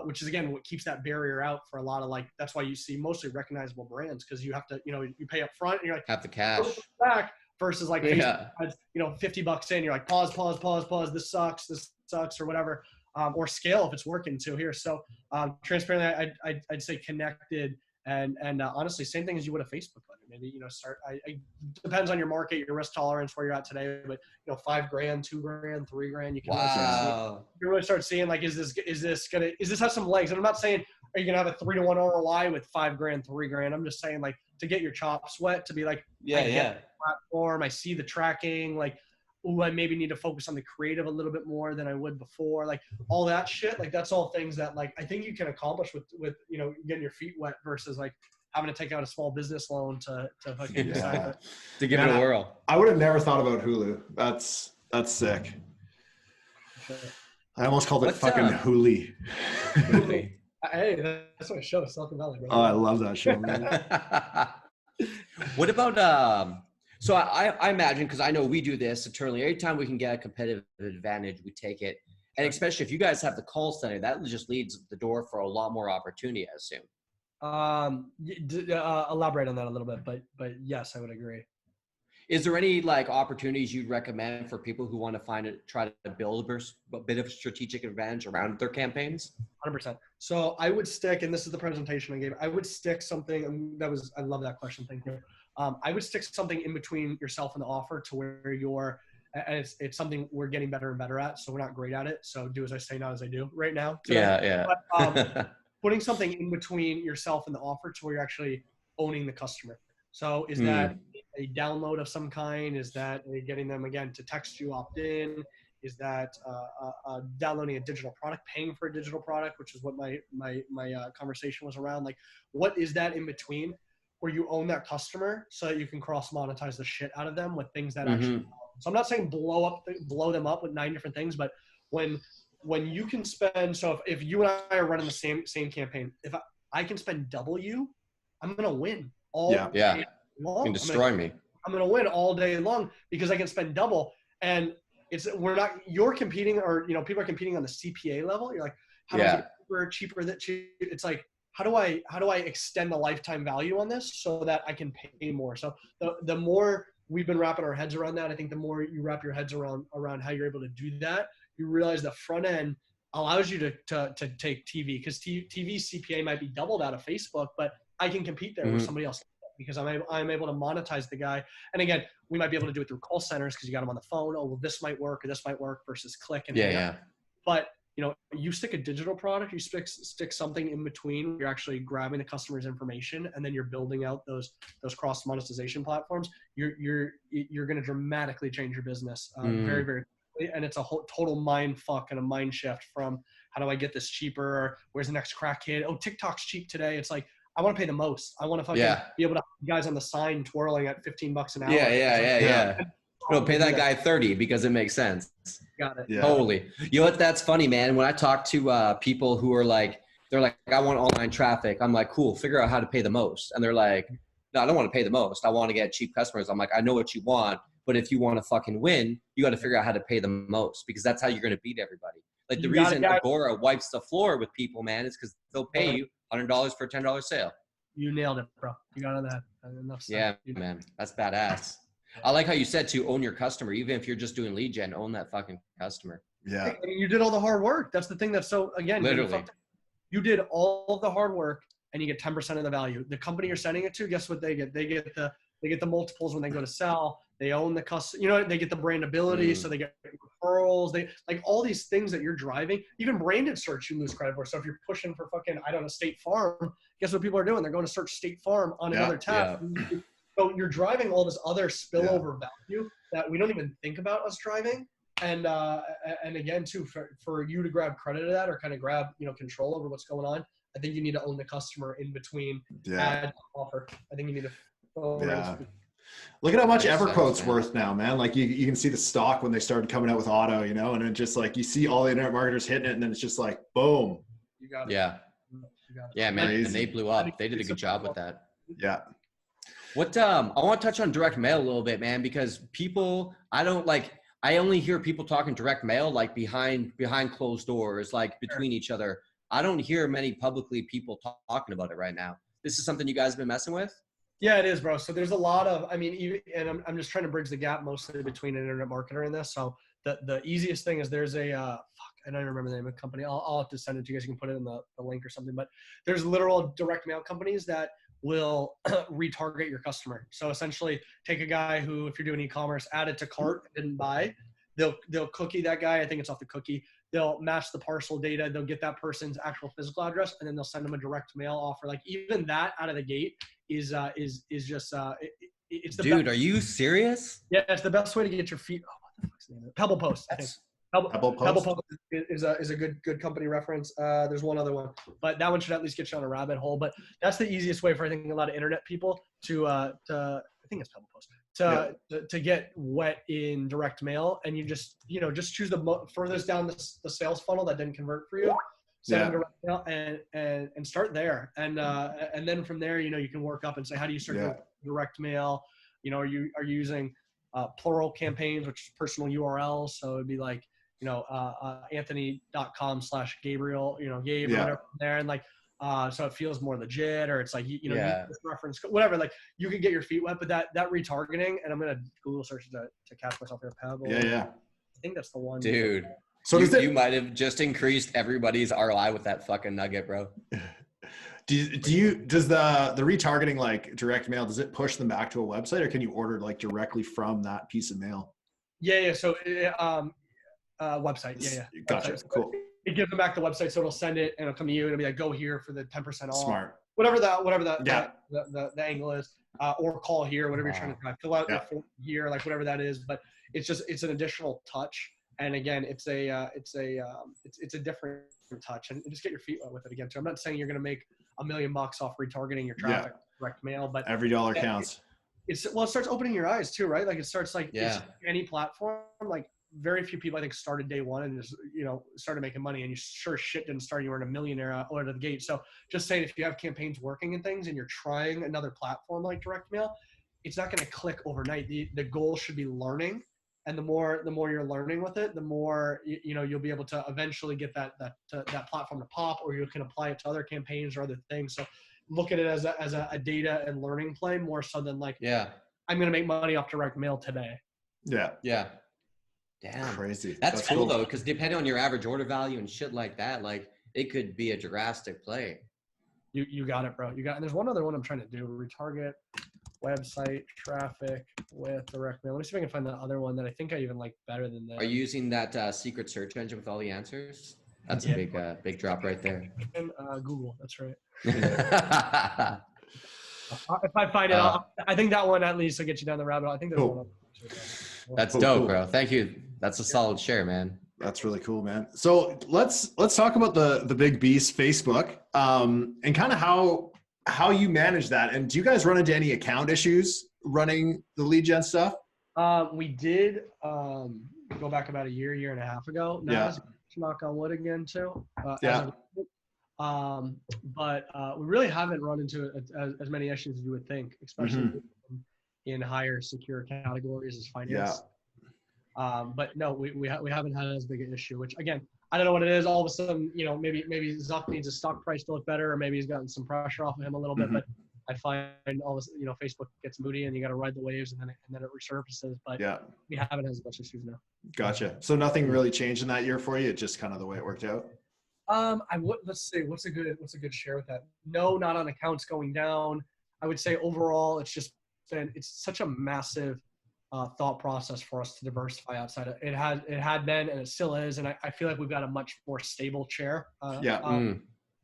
S1: which is again what keeps that barrier out for a lot of, like, that's why you see mostly recognizable brands, because you have to, you know, you pay up front and you're like,
S3: have the cash
S1: back, versus like Facebook ads, you know, $50 in, you're like, pause, this sucks or whatever, or scale if it's working too here. So transparently, I'd say connected, and honestly, same thing as you would a Facebook budget. Maybe, you know, start, depends on your market, your risk tolerance, where you're at today, but you know, $5 grand, $2 grand, $3 grand, you can you really start seeing like, is this have some legs? And I'm not saying, are you gonna have a 3-to-1 ROI with $5 grand, $3 grand? I'm just saying, like, to get your chops wet, to be like, I get the platform, I see the tracking, like, ooh, I maybe need to focus on the creative a little bit more than I would before, like all that shit. Like that's all things that, like, I think you can accomplish with you know, getting your feet wet, versus like having to take out a small business loan to fucking decide
S3: to give it a whirl.
S2: I would have never thought about Hulu. That's sick. I almost called it fucking Huli.
S1: Hey, that's what I show, Silicon Valley, bro.
S2: Oh, I love that show, man.
S3: What about so I imagine, because I know we do this internally, every time we can get a competitive advantage, we take it. And especially if you guys have the call center, that just leads the door for a lot more opportunity, I assume.
S1: Elaborate on that a little bit, but yes, I would agree.
S3: Is there any like opportunities you'd recommend for people who want to try to build a bit of strategic advantage around their campaigns?
S1: 100%. So I would stick, and this is the presentation I gave, I would stick something, I love that question, thank you. I would stick something in between yourself and the offer, to where you're, and it's something we're getting better and better at, so we're not great at it. So do as I say, not as I do right now. But, putting something in between yourself and the offer, to where you're actually owning the customer. So is that a download of some kind? Is that getting them, again, to text you, opt in? Is that downloading a digital product, paying for a digital product, which is what my conversation was around? Like, what is that in between? where you own that customer so that you can cross monetize the shit out of them with things that actually. So I'm not saying blow them up with 9 different things, but when you can spend, so if you and I are running the same campaign, if I can spend double you, I'm gonna win all day long.
S3: You can destroy me.
S1: I'm gonna win all day long because I can spend double. And you're competing, or people are competing on the CPA level. You're like, how do I get cheaper? It's like, how do I extend the lifetime value on this so that I can pay more? So the more we've been wrapping our heads around that, I think the more you wrap your heads around how you're able to do that, you realize the front end allows you to take TV, because TV CPA might be doubled out of Facebook, but I can compete there with somebody else because I'm able to monetize the guy. And again, we might be able to do it through call centers because you got them on the phone. Oh, well, this might work or this might work versus click and But you stick a digital product, you stick something in between where you're actually grabbing the customer's information, and then you're building out those cross monetization platforms. You're going to dramatically change your business very, very quickly. And it's a whole total mind fuck and a mind shift from how do I get this cheaper? Or where's the next crack kid? Oh, TikTok's cheap today. It's like, I want to pay the most. I want to fucking be able to have you guys on the sign twirling at $15 an hour.
S3: Yeah. No, pay that guy 30 because it makes sense.
S1: Got it.
S3: Yeah. Totally. You know what? That's funny, man. When I talk to people who are like, they're like, I want online traffic. I'm like, cool, figure out how to pay the most. And they're like, no, I don't want to pay the most. I want to get cheap customers. I'm like, I know what you want, but if you want to fucking win, you got to figure out how to pay the most, because that's how you're going to beat everybody. Like the reason Agora wipes the floor with people, man, is because they'll pay you $100 for a $10 sale.
S1: You nailed it, bro. You got on that.
S3: Yeah, man. That's badass. I like how you said to own your customer, even if you're just doing lead gen, own that fucking customer.
S2: Yeah.
S1: I mean, you did all the hard work. That's the thing that's so, again,
S3: literally,
S1: you did all of the hard work and you get 10% of the value. The company you're sending it to, guess what they get? They get the multiples when they go to sell. They own the customer, they get the brandability. So they get referrals. They like all these things that you're driving, even branded search, you lose credit for. So if you're pushing for fucking, I don't know, State Farm, guess what people are doing? They're going to search State Farm on another tab. Yeah. So you're driving all this other spillover value that we don't even think about us driving. And again, too, for you to grab credit of that or kind of grab, control over what's going on, I think you need to own the customer in between ad and offer. I think you need to.
S2: Look at how much EverQuote's worth now, man. Like you can see the stock when they started coming out with auto, and it just like you see all the internet marketers hitting it, and then it's just like boom.
S1: You got it.
S3: Yeah, man. Crazy. And they blew up. They did a good job with that.
S2: Yeah.
S3: What I want to touch on direct mail a little bit, man, because I only hear people talking direct mail like behind closed doors, like between each other. I don't hear many publicly people talking about it right now. This is something you guys have been messing with?
S1: Yeah, it is, bro. So there's a lot of, and I'm just trying to bridge the gap mostly between an internet marketer and this. So the easiest thing is there's a, I don't remember the name of the company. I'll have to send it to you guys. You can put it in the link or something, but there's literal direct mail companies that will retarget your customer. So essentially take a guy who, if you're doing e-commerce, add it to cart, didn't buy, they'll cookie that guy. I think it's off the cookie. They'll match the parcel data. They'll get that person's actual physical address, and then they'll send them a direct mail offer. Like even that out of the gate is just it's the
S3: dude.
S1: best.
S3: Are you serious?
S1: Yeah, it's the best way to get your feet. Oh, what the fuck's the name of it? Pebble Post. I think. Pebble Post is a good company reference. There's one other one, but that one should at least get you on a rabbit hole. But that's the easiest way for I think a lot of internet people to I think it's Pebble Post to get wet in direct mail, and you just choose the furthest down the sales funnel that didn't convert for you. Send them direct mail and start there, and then from there you can work up and say how do you start direct mail. Are you using plural campaigns, which is personal URLs, so it'd be like Anthony.com/Gabriel, Gabe or whatever there, and like so it feels more legit, or it's like reference whatever, like you can get your feet wet. But that retargeting, and I'm gonna Google search to catch myself here. Pebble.
S2: I
S1: think that's the one,
S3: dude. So you might have just increased everybody's ROI with that fucking nugget, bro.
S2: Does the retargeting, like direct mail, does it push them back to a website, or can you order like directly from that piece of mail?
S1: So website.
S2: Gotcha.
S1: Website.
S2: Cool.
S1: It gives them back the website, so it'll send it and it'll come to you and it'll be like, go here for the 10% off.
S2: Smart.
S1: Whatever the angle is, or call here, whatever you're trying to drive. Fill out your form here, like whatever that is. But it's an additional touch. And again, it's a different touch, and just get your feet wet with it again too. I'm not saying you're going to make $1 million off retargeting your traffic. direct mail, but
S2: every dollar counts.
S1: It starts opening your eyes too, right? Like it starts like it's any platform, like very few people I think started day one and just, started making money, and you sure shit didn't start, you weren't a millionaire out of the gate. So just saying, if you have campaigns working and things and you're trying another platform like direct mail, it's not going to click overnight. The goal should be learning. And the more you're learning with it, the more, you'll be able to eventually get that platform to pop, or you can apply it to other campaigns or other things. So look at it as a data and learning play more so than like, I'm going to make money off direct mail today.
S2: Yeah.
S3: Yeah. Damn.
S2: Crazy.
S3: That's cool though. Cause depending on your average order value and shit like that, like it could be a drastic play.
S1: You got it, bro. And there's one other one I'm trying to do. Retarget website traffic with direct mail. Let me see if I can find the other one that I think I even like better than that.
S3: Are you using that secret search engine with all the answers? That's a big drop right there.
S1: Google. That's right. If I find it, I think that one at least will get you down the rabbit hole. I think there's one.
S3: That's dope, bro. Thank you. That's a solid share, man.
S2: That's really cool, man. So let's talk about the big beast, Facebook, and kind of how you manage that. And do you guys run into any account issues running the lead gen stuff?
S1: We did go back about a year and a half ago. Knock on wood again too. But we really haven't run into as many issues as you would think, especially in higher secure categories as finance. But no, we haven't had as big an issue, which again, I don't know what it is. All of a sudden, maybe Zuck needs his stock price to look better, or maybe he's gotten some pressure off of him a little bit. But I find all of a sudden, Facebook gets moody and you got to ride the waves, and then it resurfaces. But we haven't had as much issues now.
S2: Gotcha. So nothing really changed in that year for you. It's just kind of the way it worked out.
S1: Let's see. What's a good share with that? No, not on accounts going down. I would say overall, it's such a massive thought process for us to diversify outside of it. It had been, and it still is. And I feel like we've got a much more stable chair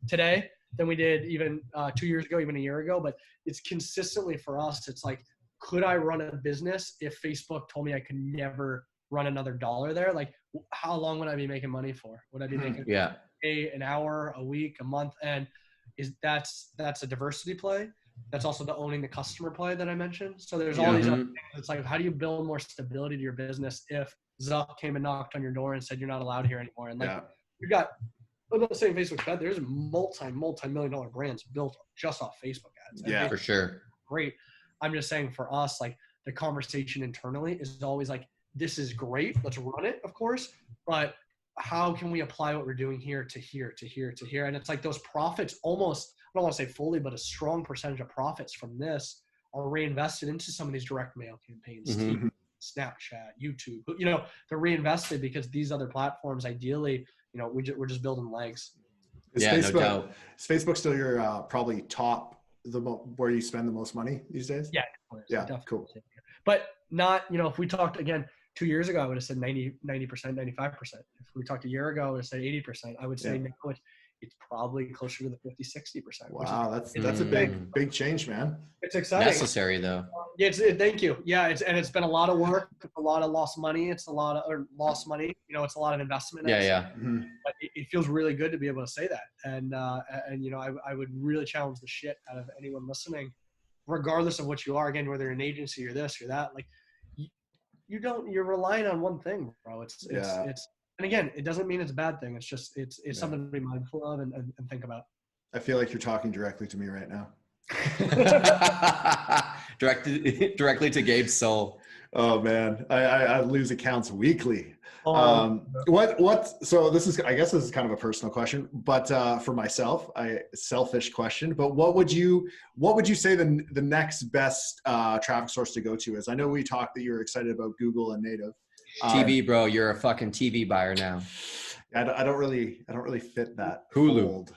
S1: today than we did even 2 years ago, even a year ago. But it's consistently for us. It's like, could I run a business if Facebook told me I could never run another dollar there? Like, how long would I be making money for? Would I be making an hour, a week, a month? And that's a diversity play. That's also the owning the customer play that I mentioned. So there's all these other things. It's like, how do you build more stability to your business if Zuck came and knocked on your door and said, you're not allowed here anymore? And you've got, I'm not saying Facebook's bad. There's multi-million-dollar brands built just off Facebook ads.
S3: Yeah, for sure.
S1: Great. I'm just saying for us, like the conversation internally is always like, this is great. Let's run it, of course. But how can we apply what we're doing here to here, to here, to here? And it's like those profits almost, I don't want to say fully, but a strong percentage of profits from this are reinvested into some of these direct mail campaigns, TV, Snapchat, YouTube. They're reinvested because these other platforms, ideally, we're just building legs.
S2: Is Facebook still your probably top where you spend the most money these days?
S1: Yeah.
S2: Yeah. Cool.
S1: But not, if we talked again 2 years ago, I would have said 90%, 95%. If we talked a year ago, I would have said 80%. I would say now it's probably closer to the 50-60%.
S2: Wow, that's a big change, man.
S1: It's exciting.
S3: Necessary though.
S1: Thank you. Yeah, it's been a lot of work, a lot of lost money. It's a lot of it's a lot of investment. But it feels really good to be able to say that. And I would really challenge the shit out of anyone listening, regardless of what you are. Again, whether you're an agency or this or that, like you're relying on one thing, bro. It's and again, it doesn't mean it's a bad thing. It's just it's something to be mindful of and think about.
S2: I feel like you're talking directly to me right now.
S3: directly to Gabe's soul.
S2: Oh man, I lose accounts weekly. So I guess this is kind of a personal question, but for myself, selfish question, but what would you say the next best traffic source to go to is? I know we talked that you're excited about Google and native.
S3: TV, bro, you're a fucking TV buyer now.
S2: I don't really fit that.
S3: Hulu.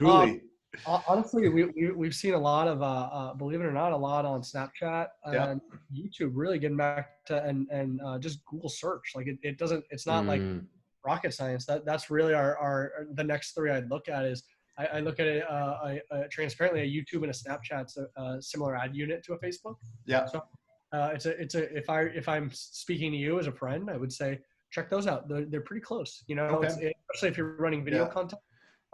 S2: Hulu.
S1: Honestly, we've seen a lot of, believe it or not, a lot on Snapchat and YouTube really getting back to, and just Google search. Like it's not like rocket science. That's really the next three I'd look at is I look at it transparently, a YouTube and a Snapchat's a similar ad unit to a Facebook.
S2: Yeah.
S1: So if I'm speaking to you as a friend, I would say check those out. They're pretty close, especially if you're running video content.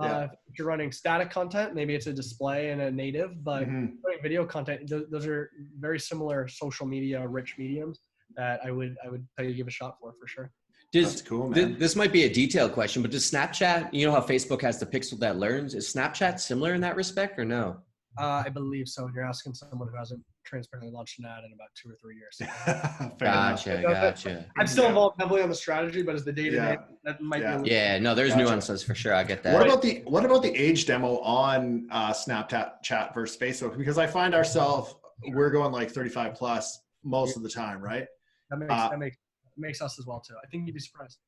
S1: If you're running static content, maybe it's a display and a native, but running video content, those are very similar social media rich mediums that I would tell you to give a shot for sure.
S2: That's cool, man.
S3: This might be a detailed question, but does Snapchat, you know how Facebook has the pixel that learns, is Snapchat similar in that respect or no?
S1: I believe so. You're asking someone who hasn't transparently launched an ad in about 2 or 3 years.
S3: Gotcha.
S1: I'm still involved heavily on the strategy, but as the day-to-day, that might be.
S3: There's nuances for sure. I get that.
S2: What about the age demo on Snapchat versus Facebook? Because I find we're going like 35 plus most of the time, right?
S1: That makes us as well too. I think you'd be surprised.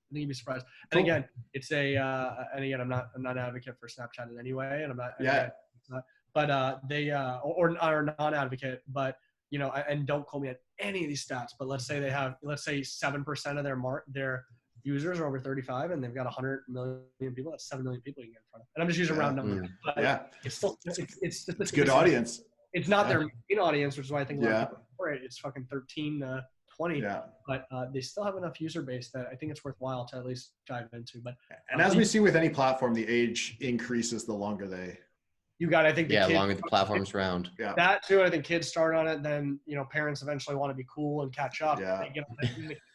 S1: And again, it's and again, I'm not an advocate for Snapchat in any way, and I'm not. But they or non-advocate, but you know, and don't quote me on any of these stats, but let's say 7% of their users are over 35, and they've got 100 million people. That's 7 million people you can get in front of. And I'm just using round numbers. But it's still it's
S2: good audience.
S1: It's not their main audience, which is why I think it's fucking 13 to 20. But they still have enough user base that I think it's worthwhile to at least dive into. But
S2: as we see with any platform, the age increases the longer they.
S1: You got, I think,
S3: longer the platform's around.
S1: Yeah. That too. I think kids start on it, then you know, parents eventually want to be cool and catch up.
S2: Yeah.
S1: They get on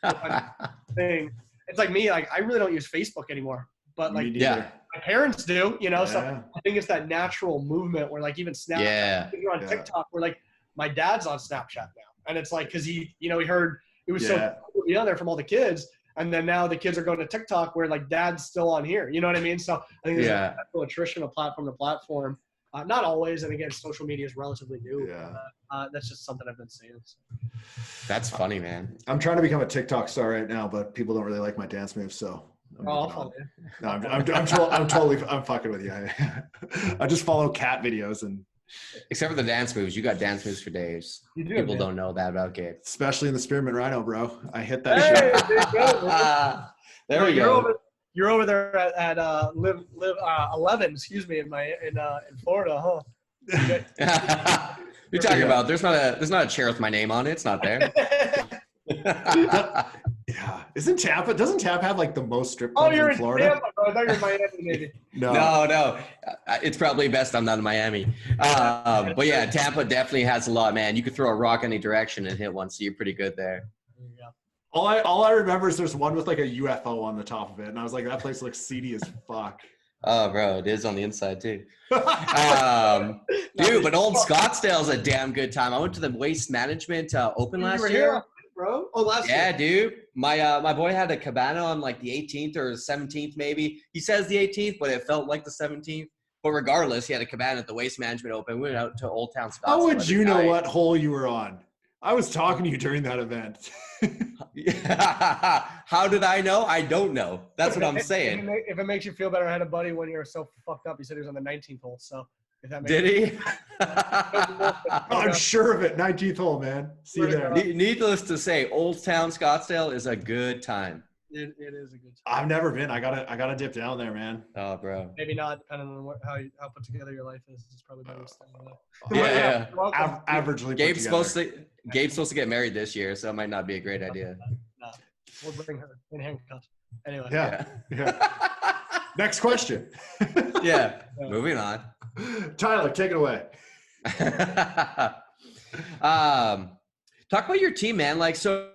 S1: that thing. It's like me. Like I really don't use Facebook anymore, but like my parents do. You know, so I think it's that natural movement where like even Snapchat, you're on TikTok, where like my dad's on Snapchat now, and it's like because he heard it was so cool to be on there from all the kids. And then now the kids are going to TikTok where like dad's still on here. You know what I mean? So I think there's a natural attrition of platform to platform. Not always. And again, social media is relatively new. That's just something I've been seeing. So.
S3: That's funny, man.
S2: I'm trying to become a TikTok star right now, but people don't really like my dance moves. So
S1: I'll follow you.
S2: No, I'm fucking with you. I just follow cat videos and.
S3: Except for the dance moves, you got dance moves for days. People don't know that about Gabe.
S2: Especially in the Spearmint Rhino, bro. I hit that shit.
S3: There we go.
S1: You're over there at live 11, excuse me, in Florida, huh?
S3: You're talking about there's not a chair with my name on it. It's not there.
S2: Doesn't Tampa have like the most strip clubs in Florida?
S1: Tampa, bro. I thought you were in Miami, maybe.
S3: No. It's probably best I'm not in Miami. But yeah, Tampa definitely has a lot, man. You could throw a rock any direction and hit one, so you're pretty good there.
S2: All I remember is there's one with like a UFO on the top of it, and I was like, that place looks seedy as fuck.
S3: Oh, bro, it is on the inside too. Dude, but Old Scottsdale's a damn good time. I went to the Waste Management Open last year.
S1: Bro? Oh, last year.
S3: Yeah, dude. My boy had a cabana on like the 18th or 17th, maybe. He says the 18th, but it felt like the 17th. But regardless, he had a cabana at the Waste Management Open. We went out to Old Town Scottsdale.
S2: How would you know what hole you were on? I was talking to you during that event.
S3: How did I know? I don't know. That's what I'm saying.
S1: If it makes you feel better, I had a buddy when you were so fucked up. He said he was on the 19th hole. So if that makes
S3: did he?
S2: I'm sure of it. 19th hole, man. See you there.
S3: Needless to say, Old Town Scottsdale is a good time.
S1: It is a good time.
S2: I've never been. I gotta dip down there, man.
S3: Oh, bro.
S1: Maybe not, depending on how put together your life is. It's probably better.
S3: Yeah.
S2: Averagely.
S3: Gabe's supposed to get married this year, so it might not be a great idea.
S1: No. We'll bring her in handcuffs. Anyway.
S2: Yeah. Next question.
S3: Moving on.
S2: Tyler, take it away.
S3: Talk about your team, man. Like, so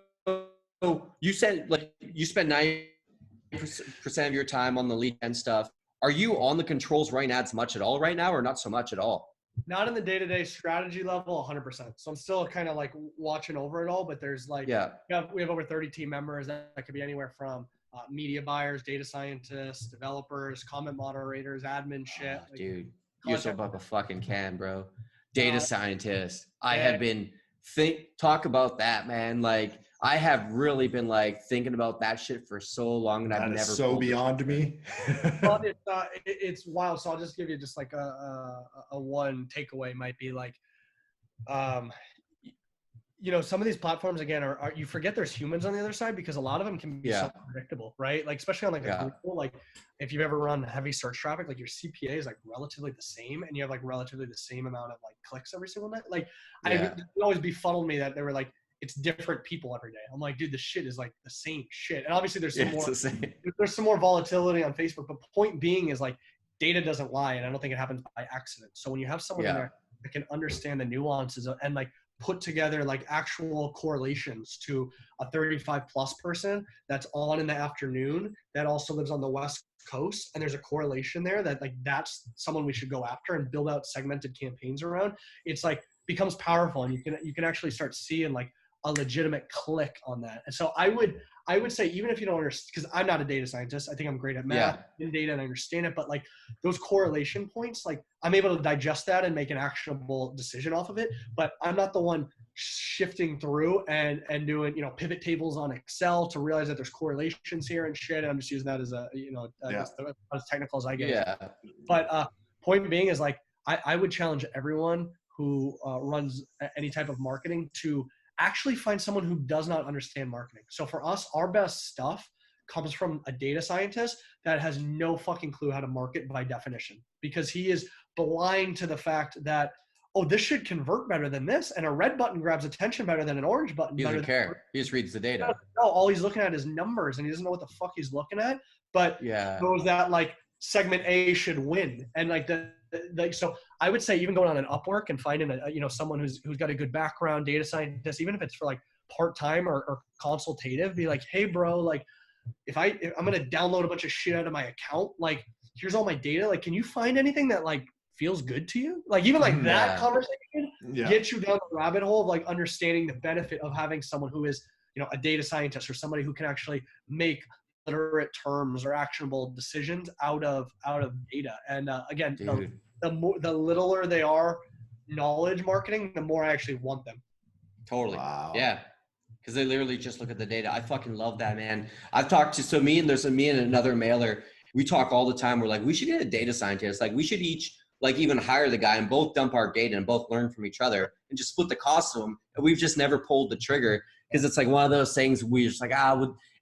S3: you said like you spend 90% of your time on the Legian stuff. Are you on the controls running ads much at all right now, or not so much at all?
S1: Not in the day-to-day strategy level, 100%. So I'm still kind of like watching over it all, but there's like, we have over 30 team members that could be anywhere from media buyers, data scientists, developers, comment moderators, admin shit.
S3: Dude, you're so up a fucking can, bro. Data scientist. I have been talk about that, man. Like, I have really been like thinking about that shit for so long, and I've never.
S2: So beyond me.
S1: Well, it's wild. So I'll just give you just like a one takeaway might be like, you know, some of these platforms again are you forget there's humans on the other side because a lot of them can be so predictable, right? Like especially on like Google, like if you've ever run heavy search traffic, like your CPA is like relatively the same, and you have like relatively the same amount of like clicks every single night. Like it always befuddled me that they were like, it's different people every day. I'm like, dude, this shit is like the same shit. And obviously there's some more volatility on Facebook, but point being is like, data doesn't lie, and I don't think it happens by accident. So when you have someone in there that can understand the nuances and like put together like actual correlations to a 35 plus person that's on in the afternoon that also lives on the West Coast, and there's a correlation there that like that's someone we should go after and build out segmented campaigns around, it's like becomes powerful, and you can actually start seeing like a legitimate click on that. And so I would say, even if you don't understand, because I'm not a data scientist, I think I'm great at math and data and I understand it, but like those correlation points, like I'm able to digest that and make an actionable decision off of it, but I'm not the one shifting through and doing, pivot tables on Excel to realize that there's correlations here and shit. And I'm just using that as a, as technical as I get.
S3: Yeah.
S1: But point being is like, I would challenge everyone who runs any type of marketing to actually find someone who does not understand marketing. So for us, our best stuff comes from a data scientist that has no fucking clue how to market by definition, because he is blind to the fact that, oh, this should convert better than this, and a red button grabs attention better than an orange button.
S3: He doesn't care. He just reads the data.
S1: No, all he's looking at is numbers, and he doesn't know what the fuck he's looking at. But he knows that like segment A should win, and like so I would say even going on an Upwork and finding someone who's got a good background, data scientist, even if it's for like part-time or consultative, be like, hey bro, like if I'm going to download a bunch of shit out of my account, like here's all my data, like can you find anything that like feels good to you? Like even like that conversation gets you down the rabbit hole of like understanding the benefit of having someone who is, a data scientist or somebody who can actually make literate terms or actionable decisions out of data. And again, the littler they are knowledge marketing, the more I actually want them.
S3: Totally. Wow. Yeah. Because they literally just look at the data. I fucking love that, man. I've talked to, me and another mailer, we talk all the time. We're like, we should get a data scientist. Like we should each like even hire the guy and both dump our data and both learn from each other and just split the cost of them. And we've just never pulled the trigger, because it's like one of those things we just like,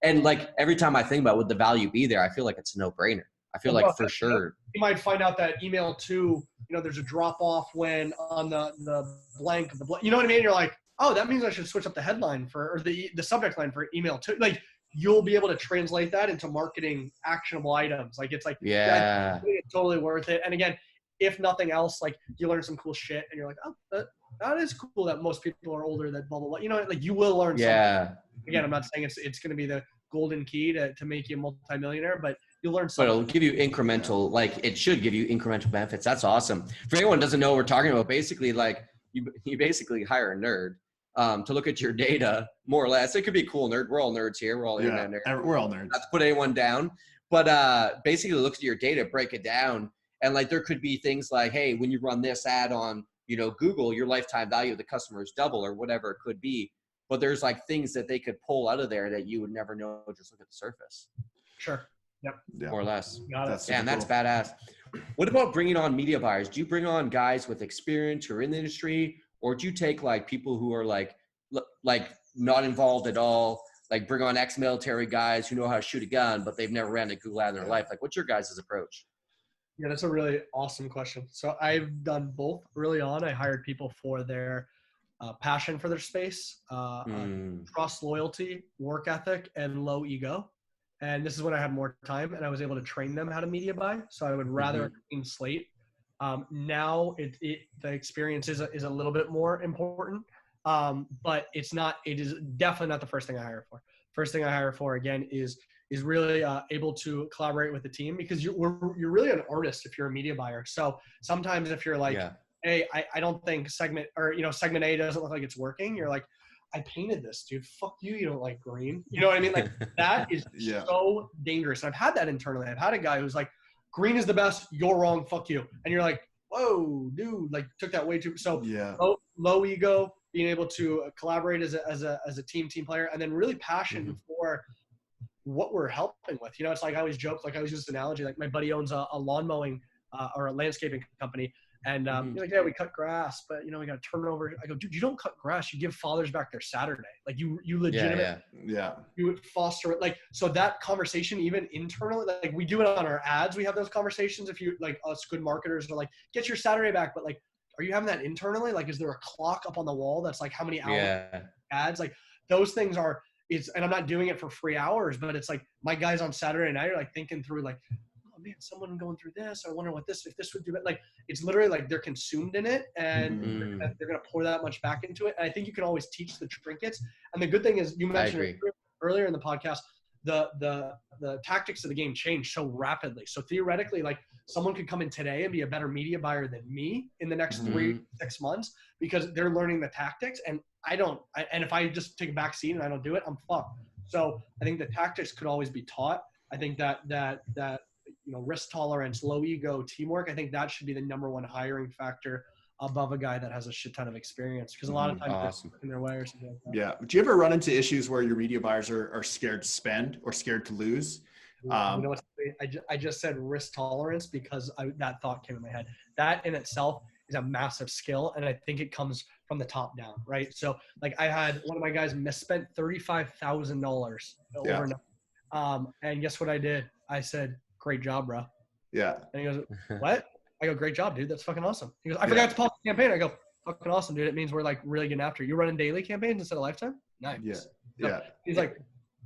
S3: and like every time I think about would the value be there, I feel like it's a no-brainer. I feel like for sure.
S1: You might find out that email too, there's a drop off when on the blank of the blank, you know what I mean? You're like, oh, that means I should switch up the headline or the subject line for email too. Like you'll be able to translate that into marketing actionable items. Like it's like, it's totally worth it. And again, if nothing else, like you learn some cool shit and you're like, oh, that is cool that most people are older, that blah, blah, blah. Like you will learn something. Again, I'm not saying it's going to be the golden key to make you a multimillionaire, but you'll learn something.
S3: But it'll give you incremental, like it should give you incremental benefits. That's awesome. For anyone who doesn't know what we're talking about, basically like you basically hire a nerd to look at your data, more or less. It could be a cool nerd. We're all nerds here. We're all internet nerds.
S2: We're all nerds.
S3: Not to put anyone down, but basically look at your data, break it down. And like, there could be things like, hey, when you run this ad on, Google, your lifetime value of the customer is double or whatever it could be. But there's like things that they could pull out of there that you would never know, just look at the surface.
S1: Sure. Yep.
S3: More or less.
S1: That's
S3: and that's badass. What about bringing on media buyers? Do you bring on guys with experience who are in the industry, or do you take like people who are like not involved at all? Like bring on ex-military guys who know how to shoot a gun, but they've never ran a Google ad in their life. Like what's your guys' approach?
S1: Yeah, that's a really awesome question. So I've done both early on. I hired people for their passion for their space, trust, loyalty, work ethic, and low ego. And this is when I had more time and I was able to train them how to media buy. So I would rather clean slate. Now the experience is a little bit more important, but it is definitely not the first thing I hire for. First thing I hire for, again, is really able to collaborate with the team, because you're really an artist if you're a media buyer. So sometimes if you're like, hey, I don't think segment A doesn't look like it's working, you're like, I painted this, dude. Fuck you. You don't like green. You know what I mean? Like that is so dangerous. And I've had that internally. I've had a guy who's like, green is the best. You're wrong. Fuck you. And you're like, whoa, dude, like took that way too. So low ego, being able to collaborate as a team player, and then really passion for what we're helping with. It's like I always joke, like I always use this analogy, like my buddy owns a lawn mowing or a landscaping company. And you're like, yeah, we cut grass, but we got to turn it over. I go, dude, you don't cut grass. You give fathers back their Saturday. Like you legitimately, you would foster it. Like, so that conversation, even internally, like we do it on our ads. We have those conversations. If you like us good marketers are like, get your Saturday back. But like, are you having that internally? Like, is there a clock up on the wall that's like how many hours ads? Like those things are, and I'm not doing it for free hours, but it's like my guys on Saturday night are like thinking through like, man, someone going through this. I wonder if this would do it. Like, it's literally like they're consumed in it, and they're going to pour that much back into it. And I think you can always teach the trinkets. And the good thing is, you mentioned it earlier in the podcast, the tactics of the game change so rapidly. So theoretically, like, someone could come in today and be a better media buyer than me in the next 3-6 months, because they're learning the tactics, and and if I just take a back seat and I don't do it, I'm fucked. So I think the tactics could always be taught. I think that risk tolerance, low ego, teamwork, I think that should be the number one hiring factor above a guy that has a shit ton of experience, because a lot of times they're in their way or something like that.
S2: Yeah. Do you ever run into issues where your media buyers are scared to spend or scared to lose?
S1: You know what? I just said risk tolerance because that thought came in my head. That in itself is a massive skill, and I think it comes from the top down, right? So, like, I had one of my guys misspent $35,000 overnight, and guess what I did? I said, "Great job, bro."
S2: Yeah.
S1: And he goes, "What?" I go, "Great job, dude. That's fucking awesome." He goes, "I forgot to pause the campaign." I go, "Fucking awesome, dude. It means we're like really getting after it. You're running daily campaigns instead of lifetime? Nice."
S2: Yeah.
S1: So he's like,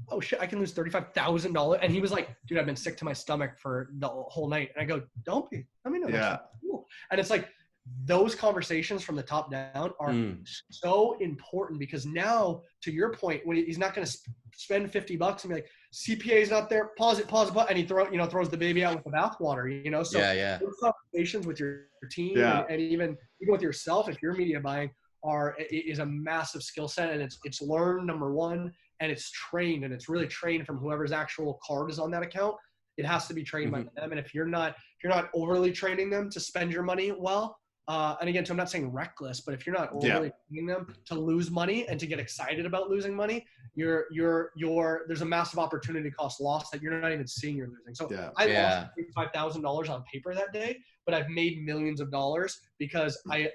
S1: "Oh shit, I can lose $35,000." And he was like, "Dude, I've been sick to my stomach for the whole night." And I go, "Don't be. Let me know."
S2: Yeah.
S1: Cool. And it's like, those conversations from the top down are so important, because now, to your point, when he's not going to spend $50 and be like, CPA is not there, pause it, and he throws the baby out with the bathwater, so those conversations with your team and even with yourself, if you're media buying, is a massive skill set, and it's learned, number one, and it's trained, and it's really trained from whoever's actual card is on that account. It has to be trained by them, and if you're not overly training them to spend your money well, and again, so I'm not saying reckless, but if you're not overly training them to lose money and to get excited about losing money, there's a massive opportunity cost loss that you're not even seeing you're losing. So I lost $5,000 on paper that day, but I've made millions of dollars because I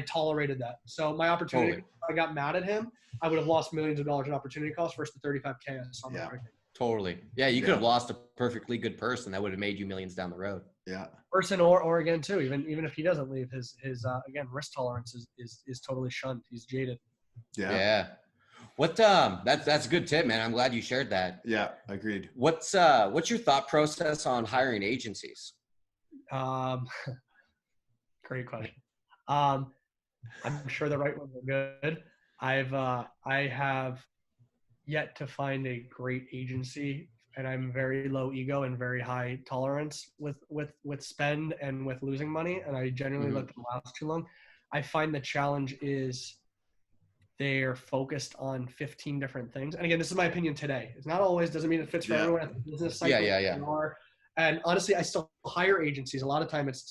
S1: tolerated that. So my opportunity, if I got mad at him, I would have lost millions of dollars in opportunity cost versus the $35K I saw.
S3: Totally. Yeah, you could have lost a perfectly good person that would have made you millions down the road.
S2: Yeah.
S1: Person or again too, even if he doesn't leave, his again, risk tolerance is totally shunned. He's jaded.
S3: Yeah. What that's a good tip, man. I'm glad you shared that.
S2: Yeah, agreed.
S3: What's your thought process on hiring agencies?
S1: Great question. I'm sure the right ones are good. I have yet to find a great agency, and I'm very low ego and very high tolerance with spend and with losing money, and I generally let them last too long. I find the challenge is they're focused on 15 different things, and again, this is my opinion today. It's not always, doesn't mean it fits for everyone. Business cycle, and honestly, I still hire agencies. A lot of time this is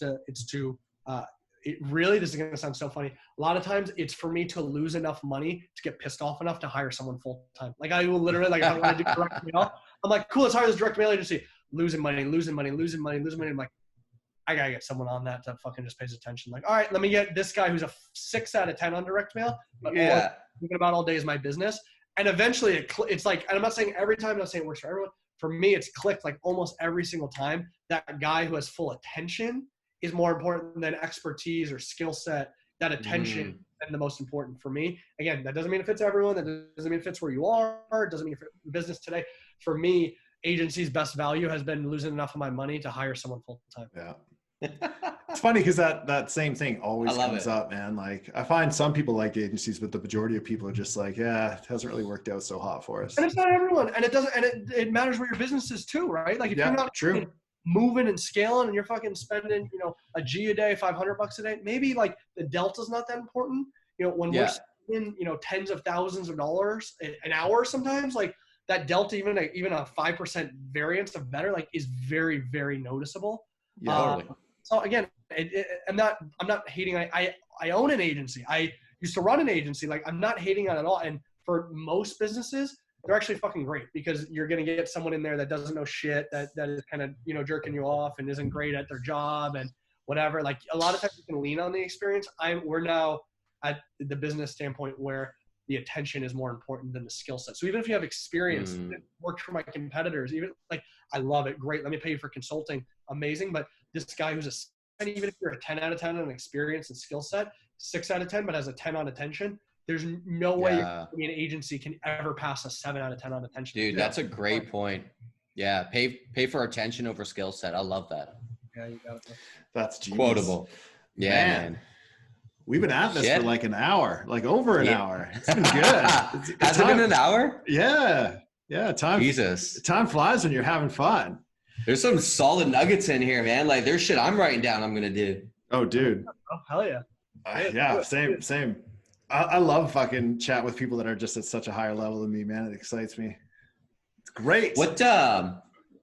S1: going to sound so funny. A lot of times it's for me to lose enough money to get pissed off enough to hire someone full time. Like, I will literally, like, if I want to do direct mail, I'm like, cool, let's hire this direct mail agency. Losing money. I'm like, I got to get someone on that fucking just pays attention. Like, all right, let me get this guy who's a 6 out of 10 on direct mail. But all I'm thinking about all day is my business. And eventually it's like, and I'm not saying every time, I'm not saying it works for everyone. For me, it's clicked like almost every single time. That guy who has full attention is more important than expertise or skill set. That attention is the most important for me. Again, that doesn't mean it fits everyone. That doesn't mean it fits where you are. It doesn't mean it fits business today. For me, agency's best value has been losing enough of my money to hire someone full time.
S2: Yeah. It's funny because that same thing always comes up, man. Like, I find some people like agencies, but the majority of people are just like, yeah, it hasn't really worked out so hot for us.
S1: And it's not everyone. And it doesn't, and it matters where your business is too, right? Like, if you're not moving and scaling and you're fucking spending, a G a day, $500 a day, maybe like the delta's not that important. When we're spending, tens of thousands of dollars an hour, sometimes like that delta, even a 5% variance of better, like, is very, very noticeable.
S3: Yeah, totally.
S1: So again, I'm not hating. I own an agency. I used to run an agency. Like, I'm not hating on it at all. And for most businesses, they're actually fucking great, because you're going to get someone in there that doesn't know shit, that is kind of, jerking you off and isn't great at their job and whatever. Like, a lot of times you can lean on the experience. We're now at the business standpoint where the attention is more important than the skill set. So even if you have experience, it worked for my competitors, even like, I love it. Great. Let me pay you for consulting. Amazing. But this guy who's and even if you're a 10 out of 10 on experience and skill set, 6 out of 10, but has a 10 on attention, there's no way an agency can ever pass a 7 out of 10 on attention.
S3: Dude, that's a great point. Yeah. Pay for attention over skill set. I love that.
S1: Yeah, you got it.
S2: That's genius.
S3: Quotable. Yeah, man.
S2: We've been at this for like an hour, like over an hour. It's been good.
S3: Has it been an hour?
S2: Yeah. Yeah. Time flies when you're having fun.
S3: There's some solid nuggets in here, man. Like there's shit I'm writing down I'm going to do.
S2: Oh, dude.
S1: Oh, hell yeah.
S2: Yeah, same. I love fucking chat with people that are just at such a higher level than me, man. It excites me. It's great.
S3: What,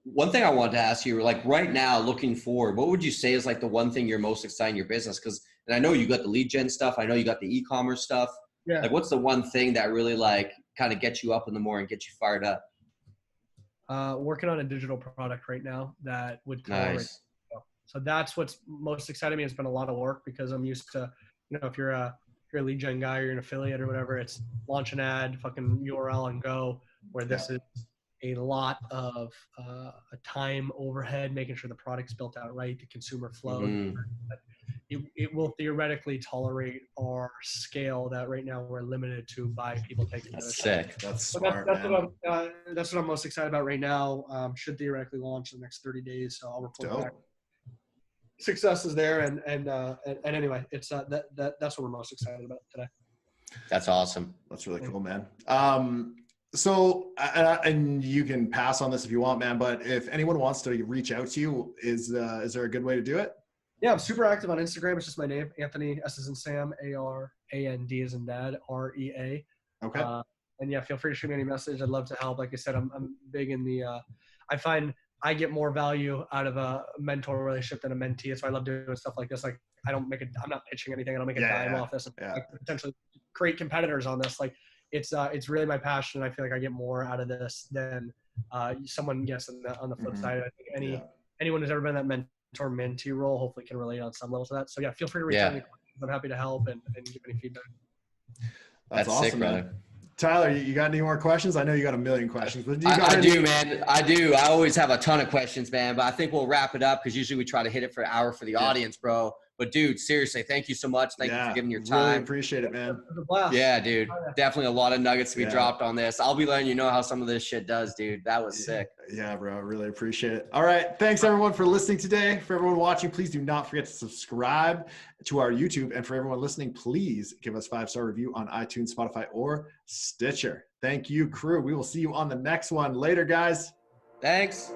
S3: one thing I wanted to ask you, like right now, looking forward, what would you say is like the one thing you're most excited in your business? Because, and I know you got the lead gen stuff. I know you got the e-commerce stuff.
S1: Yeah.
S3: Like what's the one thing that really like kind of gets you up in the morning, get you fired up?
S1: Working on a digital product right now that would
S3: nice.
S1: So that's what's most exciting me. It's been a lot of work because I'm used to, if you're a lead gen guy, you're an affiliate or whatever, it's launch an ad, fucking URL and go, where this is a lot of a time overhead, making sure the product's built out right, the consumer flow. It will theoretically tolerate our scale that right now we're limited to by people taking.
S3: That's sick.
S2: That's smart.
S1: That's what I'm most excited about right now. Should theoretically launch in the next 30 days. So I'll report back. Success is there, and anyway, it's that's what we're most excited about today.
S3: That's awesome.
S2: That's really cool, man. So, and you can pass on this if you want, man, but if anyone wants to reach out to you, is there a good way to do it?
S1: Yeah, I'm super active on Instagram. It's just my name, Anthony, S as in Sam, A-R-A-N-D as in Dad, R-E-A.
S2: Okay.
S1: And yeah, feel free to shoot me any message. I'd love to help. Like I said, I'm big in the, I find I get more value out of a mentor relationship than a mentee. So I love doing stuff like this. Like I'm not pitching anything. I don't make a dime off this. I potentially create competitors on this. Like it's really my passion. I feel like I get more out of this than someone gets on the flip side. I think anyone who's ever been in that mentor-mentee role hopefully can relate on some level to that. So yeah, feel free to reach out. I'm happy to help and give any feedback.
S2: That's awesome, sick, man. Tyler, you got any more questions? I know you got a million questions, but
S3: I do, man. I do. I always have a ton of questions, man, but I think we'll wrap it up because usually we try to hit it for an hour for the audience, bro. But dude, seriously, thank you so much. Thank you for giving your time.
S2: Really appreciate it, man.
S3: Yeah, dude. Definitely a lot of nuggets to be dropped on this. I'll be letting you know how some of this shit does, dude. That was sick.
S2: Yeah, bro. I really appreciate it. All right. Thanks everyone for listening today. For everyone watching, please do not forget to subscribe to our YouTube. And for everyone listening, please give us 5-star review on iTunes, Spotify, or Stitcher. Thank you, crew. We will see you on the next one. Later, guys.
S3: Thanks.